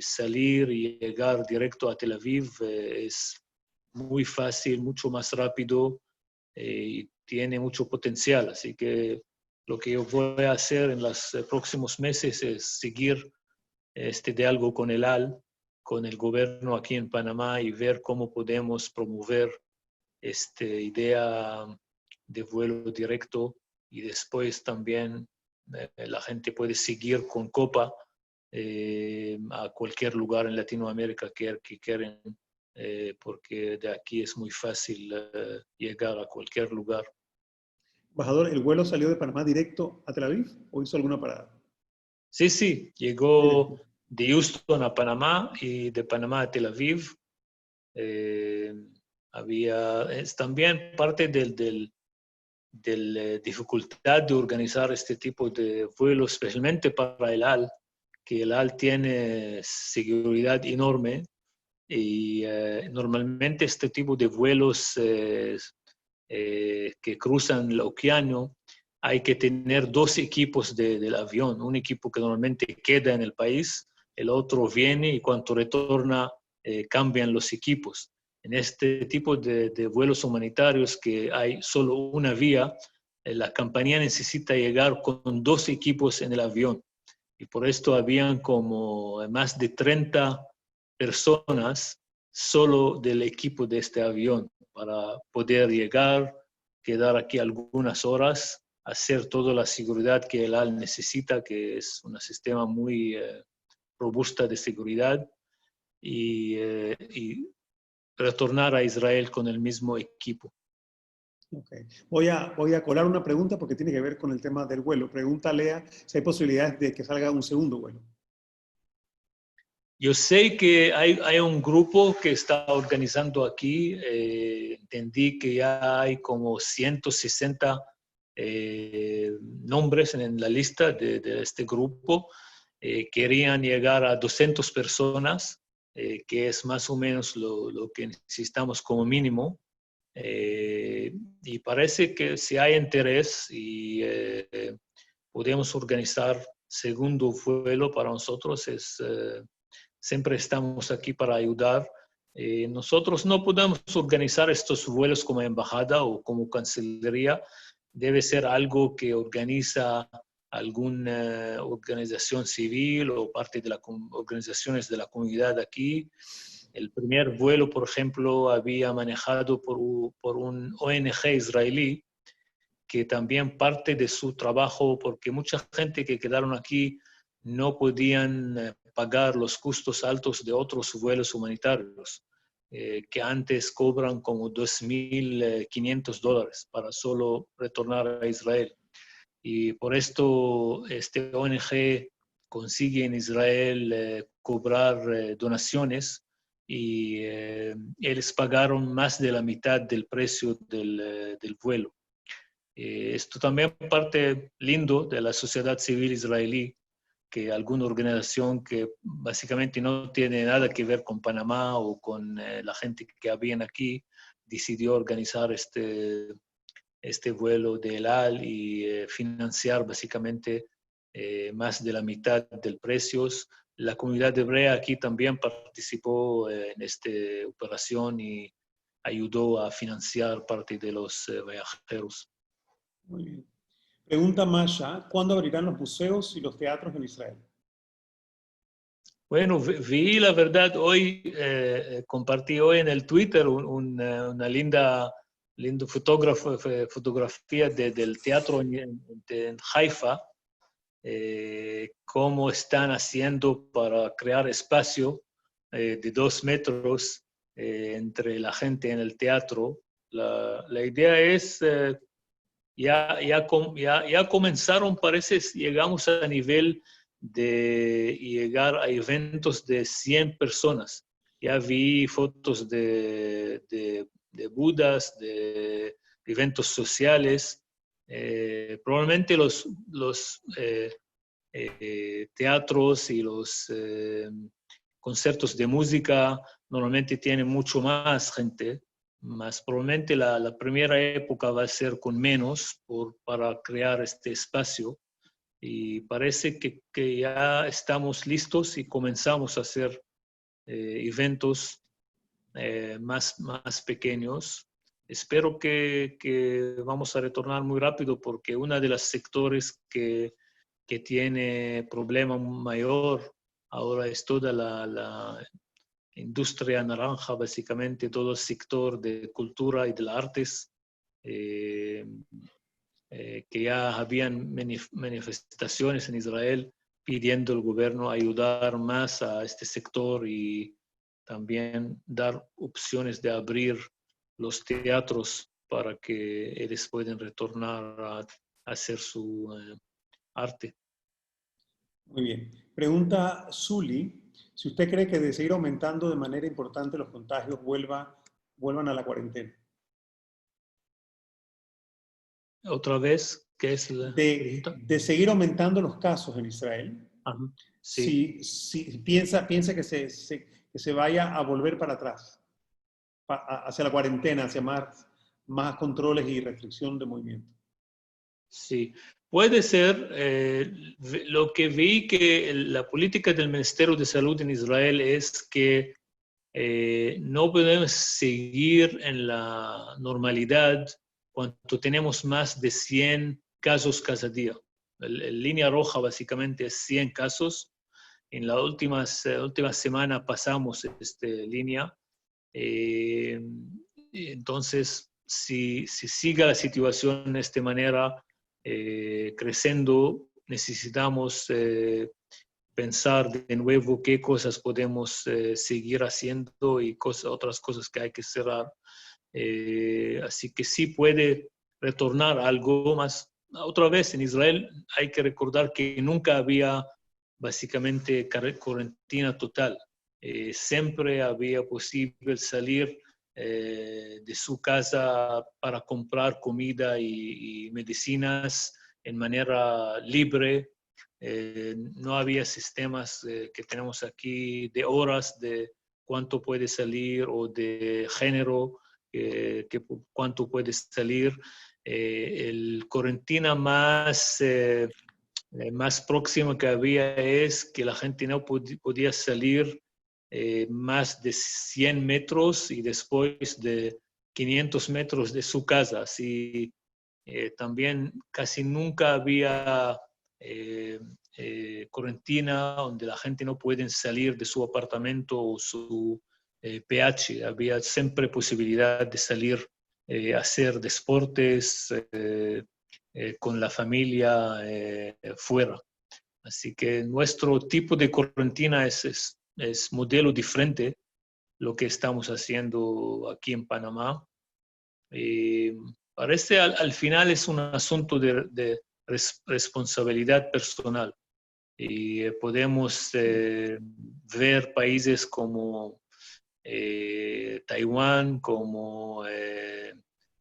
Salir y llegar directo a Tel Aviv es muy fácil, mucho más rápido, y tiene mucho potencial. Así que lo que yo voy a hacer en los próximos meses es seguir este diálogo con el AL, con el gobierno aquí en Panamá, y ver cómo podemos promover esta idea de vuelo directo, y después también la gente puede seguir con Copa a cualquier lugar en Latinoamérica que quieren, porque de aquí es muy fácil llegar a cualquier lugar. Embajador, ¿el vuelo salió de Panamá directo a Tel Aviv o hizo alguna parada? Sí, llegó de Houston a Panamá y de Panamá a Tel Aviv. Es también parte de la dificultad de organizar este tipo de vuelos, especialmente para el AL, que el AL tiene seguridad enorme, y normalmente este tipo de vuelos que cruzan el océano, hay que tener 2 equipos del avión, un equipo que normalmente queda en el país, el otro viene y cuando retorna cambian los equipos. En este tipo de vuelos humanitarios que hay solo una vía, la compañía necesita llegar con 2 equipos en el avión, y por esto habían como más de 30 personas solo del equipo de este avión para poder llegar, quedar aquí algunas horas hacer toda la seguridad que el AL necesita, que es un sistema muy robusto de seguridad, y retornar a Israel con el mismo equipo. Okay. Voy a colar una pregunta porque tiene que ver con el tema del vuelo. Pregunta Lea si hay posibilidades de que salga un segundo vuelo. Yo sé que hay un grupo que está organizando aquí. Entendí que ya hay como 160 nombres en la lista de este grupo. Querían llegar a 200 personas, que es más o menos lo que necesitamos como mínimo. Y parece que si hay interés y podemos organizar segundo vuelo para nosotros, siempre estamos aquí para ayudar. Nosotros no podemos organizar estos vuelos como embajada o como cancillería. Debe ser algo que organiza alguna organización civil o parte de las organizaciones de la comunidad aquí. El primer vuelo, por ejemplo, había manejado por un ONG israelí, que también parte de su trabajo, porque mucha gente que quedaron aquí no podían pagar los costos altos de otros vuelos humanitarios, que antes cobran como $2.500 para solo retornar a Israel. Y por esto este ONG consigue en Israel cobrar donaciones, y ellos pagaron más de la mitad del precio del vuelo. Esto también parte lindo de la sociedad civil israelí, que alguna organización que básicamente no tiene nada que ver con Panamá o con la gente que habían aquí, decidió organizar este vuelo de El Al y financiar básicamente más de la mitad del precio. La comunidad hebrea aquí también participó en esta operación y ayudó a financiar parte de los viajeros. Muy bien. Pregunta Masha, ¿cuándo abrirán los museos y los teatros en Israel? Bueno, vi la verdad hoy, compartí hoy en el Twitter una linda fotografía del teatro en Haifa, cómo están haciendo para crear espacio de 2 metros entre la gente en el teatro. La idea es, ya comenzaron, parece, llegamos a nivel de llegar a eventos de 100 personas. Ya vi fotos de Budas, de eventos sociales. Probablemente los teatros y los conciertos de música normalmente tienen mucho más gente, más probablemente la primera época va a ser con menos para crear este espacio, y parece que ya estamos listos y comenzamos a hacer eventos más pequeños. Espero que vamos a retornar muy rápido, porque uno de los sectores que tiene problema mayor ahora es toda la industria naranja, básicamente todo el sector de cultura y de las artes, que ya habían manifestaciones en Israel pidiendo al gobierno ayudar más a este sector y también dar opciones de abrir los teatros para que ellos puedan retornar a hacer su arte. Muy bien. Pregunta Zuli, si usted cree que de seguir aumentando de manera importante los contagios vuelvan a la cuarentena. Otra vez, ¿qué es la pregunta? De seguir aumentando los casos en Israel. Ajá, sí. Si piensa que se vaya a volver para atrás, hacia la cuarentena, hacia más controles y restricción de movimiento. Sí, puede ser. Lo que vi que la política del Ministerio de Salud en Israel es que no podemos seguir en la normalidad cuando tenemos más de 100 casos cada día. La línea roja básicamente es 100 casos. En las últimas semanas pasamos esta línea. Entonces, si sigue la situación de esta manera, creciendo, necesitamos pensar de nuevo qué cosas podemos seguir haciendo y otras cosas que hay que cerrar. Así que sí puede retornar algo más. Otra vez, en Israel hay que recordar que nunca había básicamente cuarentena total. Siempre había posible salir de su casa para comprar comida y medicinas en manera libre. No había sistemas que tenemos aquí de horas de cuánto puede salir o de género, cuánto puede salir. El cuarentena más próximo que había es que la gente no podía salir más de 100 metros y después de 500 metros de su casa. Así, también casi nunca había cuarentena donde la gente no puede salir de su apartamento o su PH. Había siempre posibilidad de salir a hacer deportes con la familia fuera. Así que nuestro tipo de cuarentena es modelo diferente lo que estamos haciendo aquí en Panamá. Parece al final es un asunto de responsabilidad personal. Y podemos ver países como Taiwán, como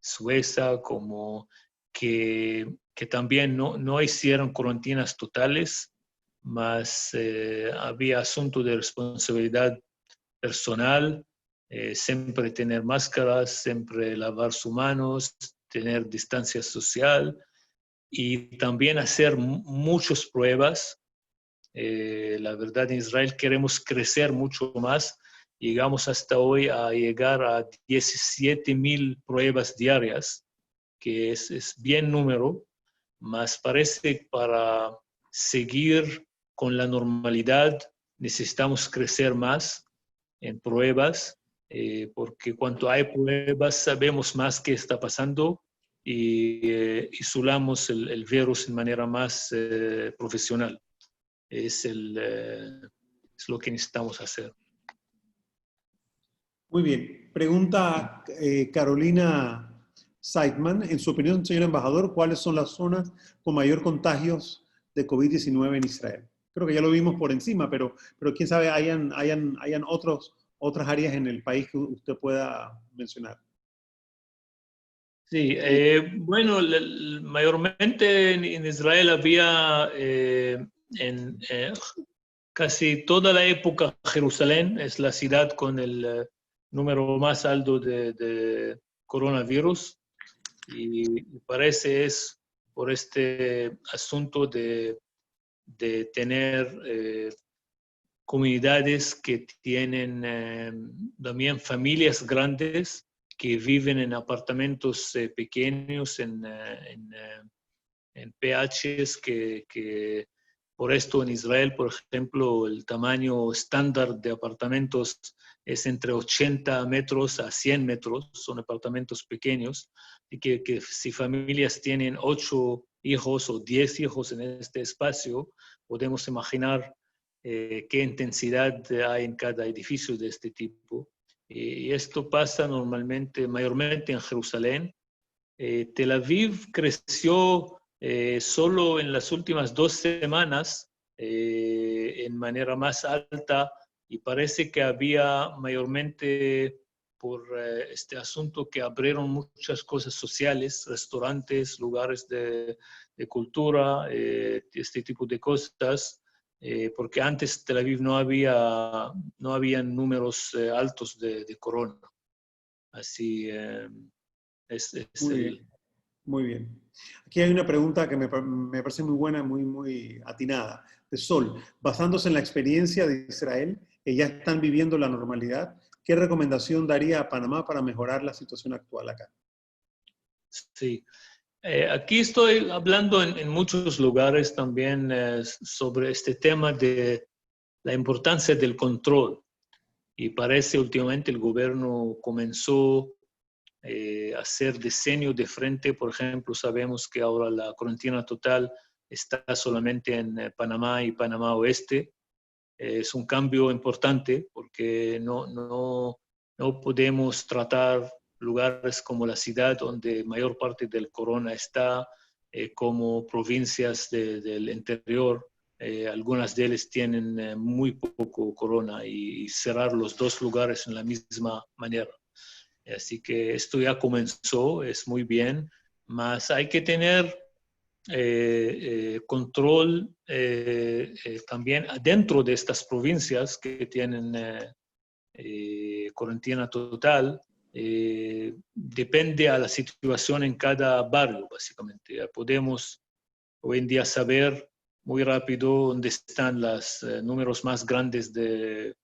Suecia, como que también no hicieron cuarentenas totales, más había asunto de responsabilidad personal, siempre tener máscaras, siempre lavar sus manos, tener distancia social y también hacer muchas pruebas. La verdad, en Israel queremos crecer mucho más. Llegamos hasta hoy a llegar a 17,000 pruebas diarias, que es bien número, más parece para seguir con la normalidad necesitamos crecer más en pruebas, porque cuando hay pruebas sabemos más qué está pasando y isolamos el virus de manera más profesional. Es lo que necesitamos hacer. Muy bien. Pregunta Carolina Seidman. En su opinión, señor embajador, ¿cuáles son las zonas con mayor contagios de COVID-19 en Israel? Creo que ya lo vimos por encima, pero quién sabe, hayan otras áreas en el país que usted pueda mencionar. Sí, bueno, mayormente en Israel había en casi toda la época Jerusalén es la ciudad con el número más alto de coronavirus y parece es por este asunto de tener comunidades que tienen también familias grandes que viven en apartamentos pequeños, en PHs que por esto en Israel, por ejemplo, el tamaño estándar de apartamentos es entre 80 metros a 100 metros, son apartamentos pequeños, y que si familias tienen 8 hijos o 10 hijos en este espacio, podemos imaginar qué intensidad hay en cada edificio de este tipo. Y esto pasa mayormente en Jerusalén. Tel Aviv creció solo en las últimas 2 semanas en manera más alta y parece que había mayormente por este asunto que abrieron muchas cosas sociales, restaurantes, lugares de cultura, este tipo de cosas, porque antes Tel Aviv no había números altos de corona. Así Muy bien, muy bien. Aquí hay una pregunta que me parece muy buena, muy atinada, de Sol. Basándose en la experiencia de Israel, que ya están viviendo la normalidad, ¿qué recomendación daría a Panamá para mejorar la situación actual acá? Sí. Aquí estoy hablando en muchos lugares también sobre este tema de la importancia del control. Y parece últimamente el gobierno comenzó hacer diseño de frente. Por ejemplo, sabemos que ahora la cuarentena total está solamente en Panamá y Panamá Oeste. Es un cambio importante porque no podemos tratar lugares como la ciudad donde mayor parte del corona está, como provincias del interior. Algunas de ellas tienen muy poco corona y cerrar los dos lugares en la misma manera. Así que esto ya comenzó, es muy bien, mas hay que tener control también dentro de estas provincias que tienen cuarentena total. Depende a la situación en cada barrio, básicamente. Podemos hoy en día saber muy rápido dónde están los números más grandes de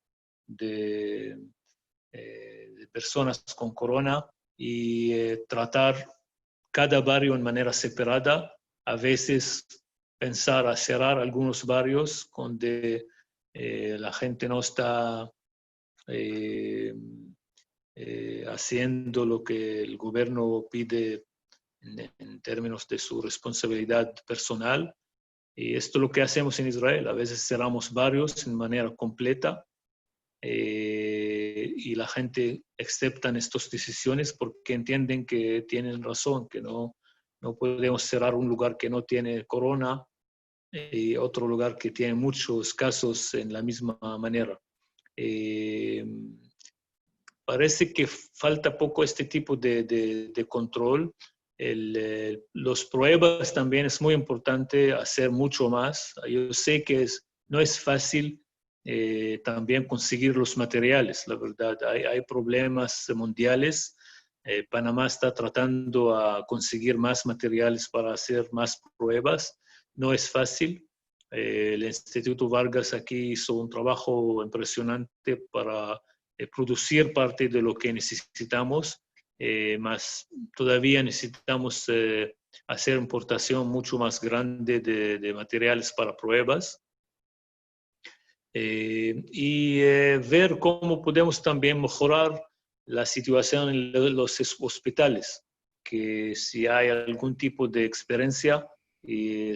personas con corona y tratar cada barrio en manera separada. A veces pensar a cerrar algunos barrios donde la gente no está haciendo lo que el gobierno pide en términos de su responsabilidad personal. Y esto es lo que hacemos en Israel. A veces cerramos barrios en manera completa y la gente acepta estas decisiones porque entienden que tienen razón, que no podemos cerrar un lugar que no tiene corona y otro lugar que tiene muchos casos en la misma manera. Parece que falta poco este tipo de control. Los pruebas también es muy importante hacer mucho más. Yo sé que no es fácil también conseguir los materiales, la verdad. Hay problemas mundiales. Panamá está tratando a conseguir más materiales para hacer más pruebas. No es fácil. El Instituto Vargas aquí hizo un trabajo impresionante para producir parte de lo que necesitamos, más todavía necesitamos hacer importación mucho más grande de materiales para pruebas y ver cómo podemos también mejorar la situación en los hospitales, que si hay algún tipo de experiencia y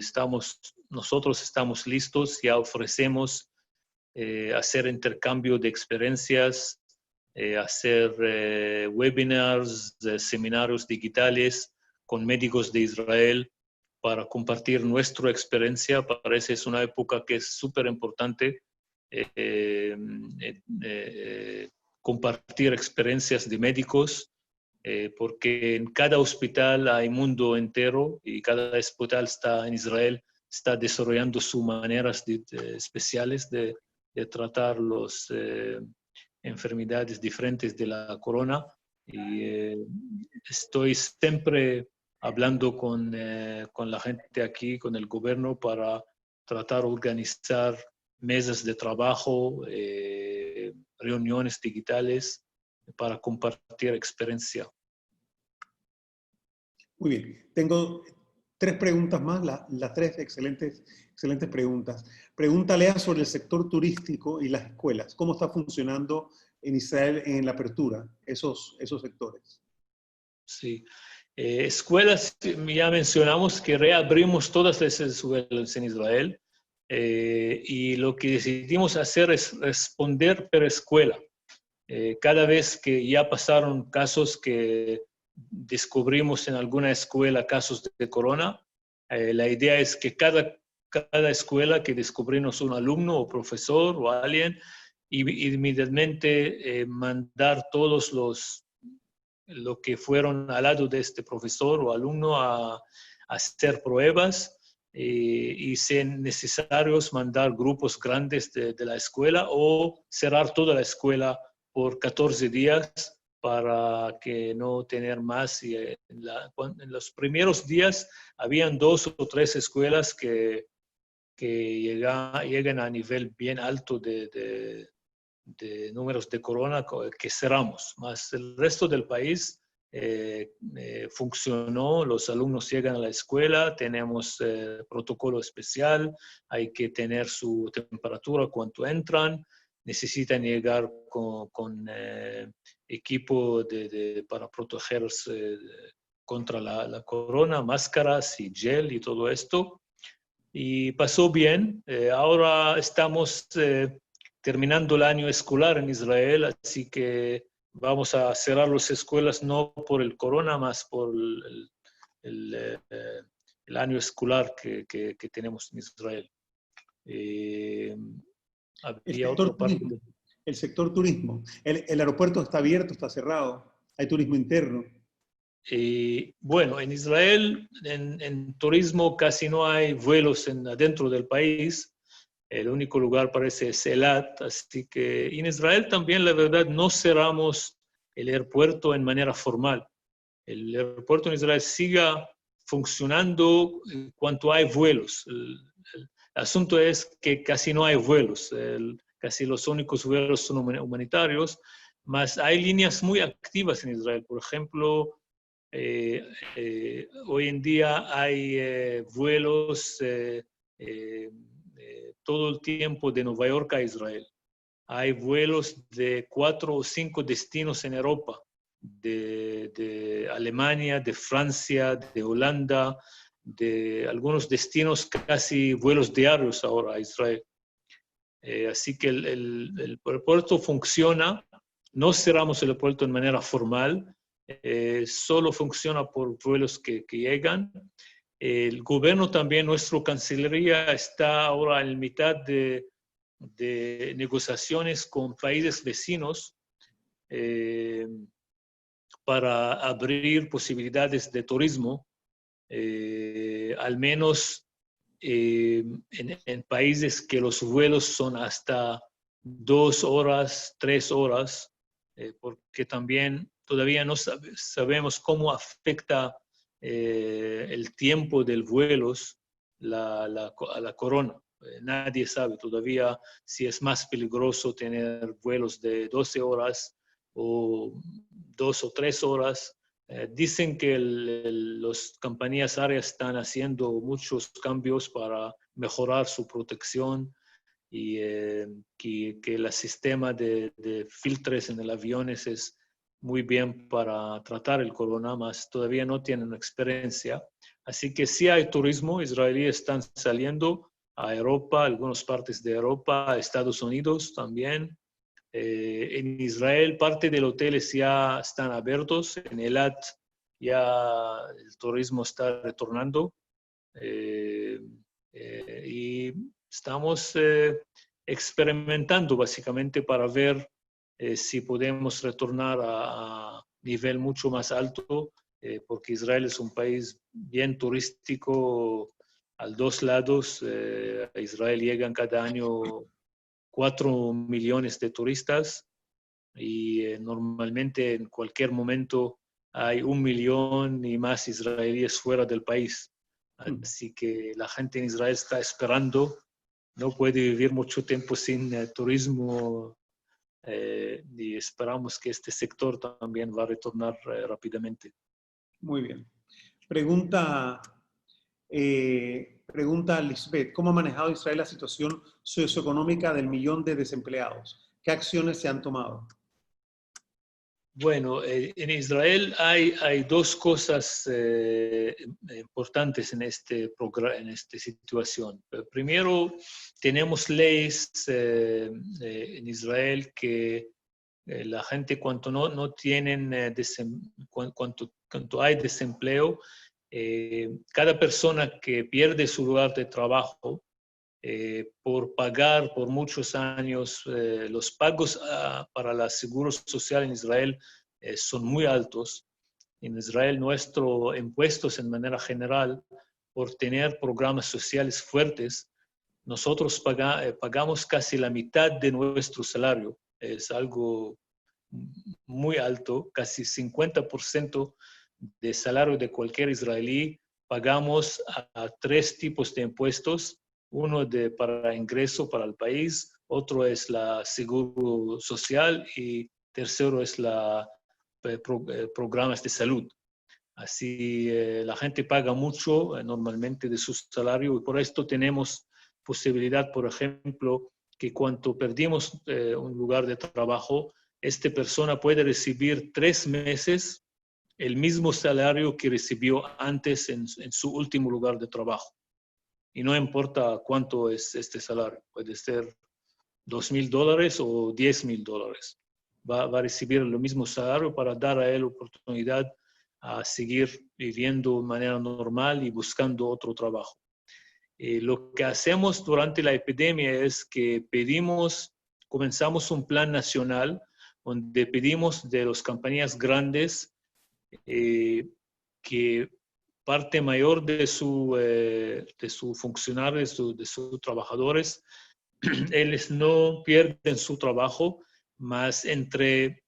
nosotros estamos listos, ya ofrecemos hacer intercambio de experiencias, hacer webinars, seminarios digitales con médicos de Israel para compartir nuestra experiencia. Parece que es una época que es súper importante compartir experiencias de médicos, porque en cada hospital hay mundo entero y cada hospital está en Israel está desarrollando sus maneras especiales de tratar las enfermedades diferentes de la corona. Y estoy siempre hablando con la gente aquí, con el gobierno, para tratar de organizar mesas de trabajo, reuniones digitales para compartir experiencia. Muy bien, tengo 3 preguntas más, las 3 excelentes preguntas. Pregunta Lea sobre el sector turístico y las escuelas. ¿Cómo está funcionando en Israel en la apertura esos sectores? Sí. Escuelas, ya mencionamos que reabrimos todas las escuelas en Israel y lo que decidimos hacer es responder per escuela. Cada vez que ya pasaron casos que descubrimos en alguna escuela casos de corona, la idea es que cada escuela que descubrimos un alumno o profesor o alguien, inmediatamente mandar todos lo que fueron al lado de este profesor o alumno a hacer pruebas y si es necesario mandar grupos grandes de la escuela o cerrar toda la escuela por 14 días para que no tener más. Y en los primeros días habían 2 o 3 escuelas que llegan a nivel bien alto de números de corona que cerramos, más el resto del país funcionó, los alumnos llegan a la escuela, tenemos protocolo especial, hay que tener su temperatura cuando entran, necesitan llegar con equipo para protegerse contra la corona, máscaras y gel y todo esto. Y pasó bien. Ahora estamos terminando el año escolar en Israel, así que vamos a cerrar las escuelas no por el corona, más por el año escolar que tenemos en Israel. Había otra parte. El sector turismo. El aeropuerto está abierto, está cerrado. Hay turismo interno. Bueno, en Israel, en turismo casi no hay vuelos dentro del país. El único lugar parece es Eilat, así que en Israel también, la verdad, no cerramos el aeropuerto en manera formal. El aeropuerto en Israel sigue funcionando en cuanto hay vuelos. El asunto es que casi no hay vuelos. Casi los únicos vuelos son humanitarios, mas hay líneas muy activas en Israel. Por ejemplo, hoy en día hay vuelos todo el tiempo de Nueva York a Israel. Hay vuelos de 4 o 5 destinos en Europa, de Alemania, de Francia, de Holanda, de algunos destinos casi vuelos diarios ahora a Israel. Así que el aeropuerto funciona. No cerramos el aeropuerto de manera formal, solo funciona por vuelos que llegan. El gobierno también, nuestra Cancillería, está ahora en mitad de negociaciones con países vecinos para abrir posibilidades de turismo, al menos en países que los vuelos son hasta 2 horas, 3 horas, porque también todavía no sabemos cómo afecta el tiempo del vuelo a la corona. Nadie sabe todavía si es más peligroso tener vuelos de 12 horas o 2 o 3 horas. Dicen que las compañías aéreas están haciendo muchos cambios para mejorar su protección y que el sistema de filtros en el avión es muy bien para tratar el corona, mas todavía no tienen experiencia. Así que sí hay turismo, israelíes están saliendo a Europa, algunas partes de Europa, a Estados Unidos también. En Israel parte de los hoteles ya están abiertos, en Eilat ya el turismo está retornando y estamos experimentando básicamente para ver si podemos retornar a nivel mucho más alto, porque Israel es un país bien turístico a dos lados. A Israel llegan cada año 4 millones de turistas y normalmente en cualquier momento hay 1 millón y más israelíes fuera del país. Así que la gente en Israel está esperando, no puede vivir mucho tiempo sin turismo y esperamos que este sector también va a retornar rápidamente. Muy bien. Pregunta Lisbeth, ¿cómo ha manejado Israel la situación socioeconómica del 1 millón de desempleados? ¿Qué acciones se han tomado? Bueno, en Israel hay dos cosas importantes en esta situación. Primero, tenemos leyes en Israel que la gente cuando no tienen, cuando hay desempleo, cada persona que pierde su lugar de trabajo, por pagar por muchos años, los pagos para la seguridad social en Israel son muy altos. En Israel nuestros impuestos en manera general, por tener programas sociales fuertes, nosotros pagamos casi la mitad de nuestro salario. Es algo muy alto, casi 50% del salario de cualquier israelí pagamos a 3 tipos de impuestos. Uno para ingreso para el país, otro es la seguro social y tercero es programas de salud. Así la gente paga mucho normalmente de su salario y por esto tenemos posibilidad, por ejemplo, que cuando perdimos un lugar de trabajo, esta persona puede recibir 3 meses el mismo salario que recibió antes en su último lugar de trabajo. Y no importa cuánto es este salario, puede ser $2,000 o $10,000. Va a recibir el mismo salario para dar a él oportunidad a seguir viviendo de manera normal y buscando otro trabajo. Lo que hacemos durante la epidemia es que comenzamos un plan nacional donde pedimos de las compañías grandes que parte mayor de sus funcionarios, de sus trabajadores, ellos no pierden su trabajo, más entre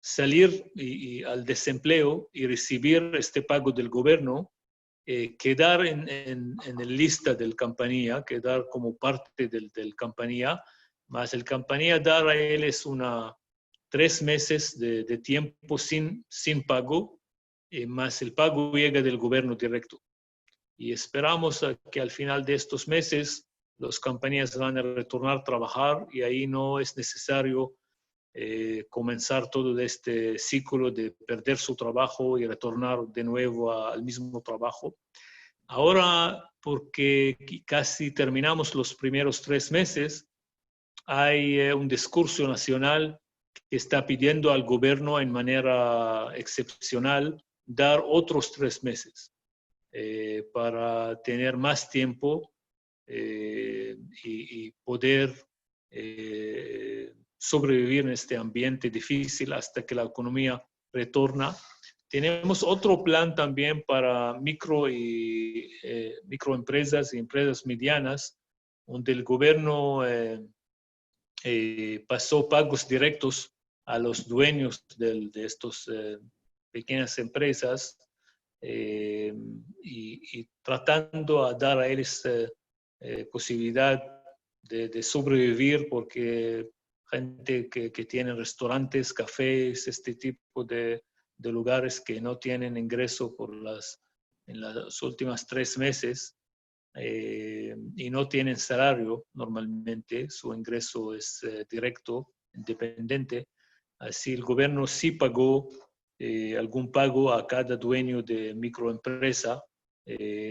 salir al desempleo y recibir este pago del gobierno, quedar en la lista del compañía, quedar como parte del compañía, más el compañía dar a ellos 3 meses de tiempo sin pago, más el pago llega del gobierno directo. Y esperamos que al final de estos meses las compañías van a retornar a trabajar y ahí no es necesario comenzar todo este ciclo de perder su trabajo y retornar de nuevo al mismo trabajo. Ahora, porque casi terminamos los primeros 3 meses, hay un discurso nacional que está pidiendo al gobierno en manera excepcional dar otros 3 meses para tener más tiempo y poder sobrevivir en este ambiente difícil hasta que la economía retorna. Tenemos otro plan también para microempresas y empresas medianas, donde el gobierno pasó pagos directos a los dueños de estas pequeñas empresas y tratando a dar a ellos posibilidad de sobrevivir, porque gente que tiene restaurantes, cafés, este tipo de lugares que no tienen ingreso en las últimas 3 meses y no tienen salario normalmente, su ingreso es directo, independiente. Así el gobierno sí pagó algún pago a cada dueño de microempresa.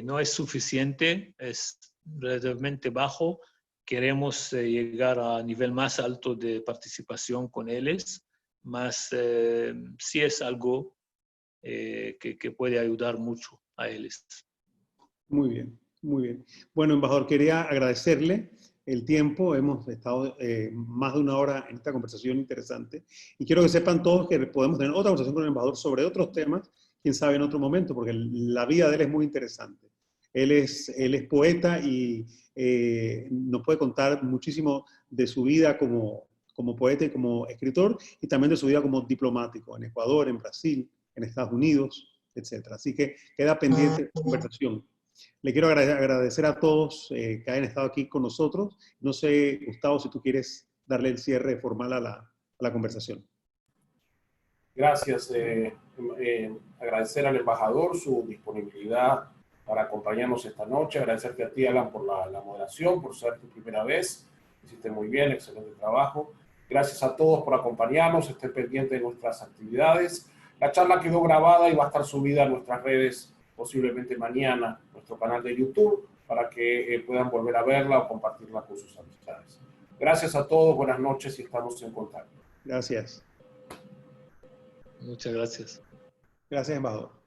No es suficiente, es relativamente bajo. Queremos llegar a nivel más alto de participación con ellos, más sí es algo que puede ayudar mucho a ellos. Muy bien, muy bien. Bueno, embajador, quería agradecerle el tiempo. Hemos estado más de 1 hora en esta conversación interesante y quiero que sepan todos que podemos tener otra conversación con el embajador sobre otros temas, quién sabe en otro momento, porque la vida de él es muy interesante. Él es poeta y nos puede contar muchísimo de su vida como poeta y como escritor, y también de su vida como diplomático en Ecuador, en Brasil, en Estados Unidos, etc. Así que queda pendiente esta conversación. Le quiero agradecer a todos que hayan estado aquí con nosotros. No sé, Gustavo, si tú quieres darle el cierre formal a la conversación. Gracias. Agradecer al embajador su disponibilidad para acompañarnos esta noche. Agradecerte a ti, Alan, por la moderación, por ser tu primera vez. Hiciste muy bien, excelente trabajo. Gracias a todos por acompañarnos. Estén pendientes de nuestras actividades. La charla quedó grabada y va a estar subida a nuestras redes posiblemente mañana, nuestro canal de YouTube, para que puedan volver a verla o compartirla con sus amistades. Gracias a todos, buenas noches y estamos en contacto. Gracias. Muchas gracias. Gracias, embajador.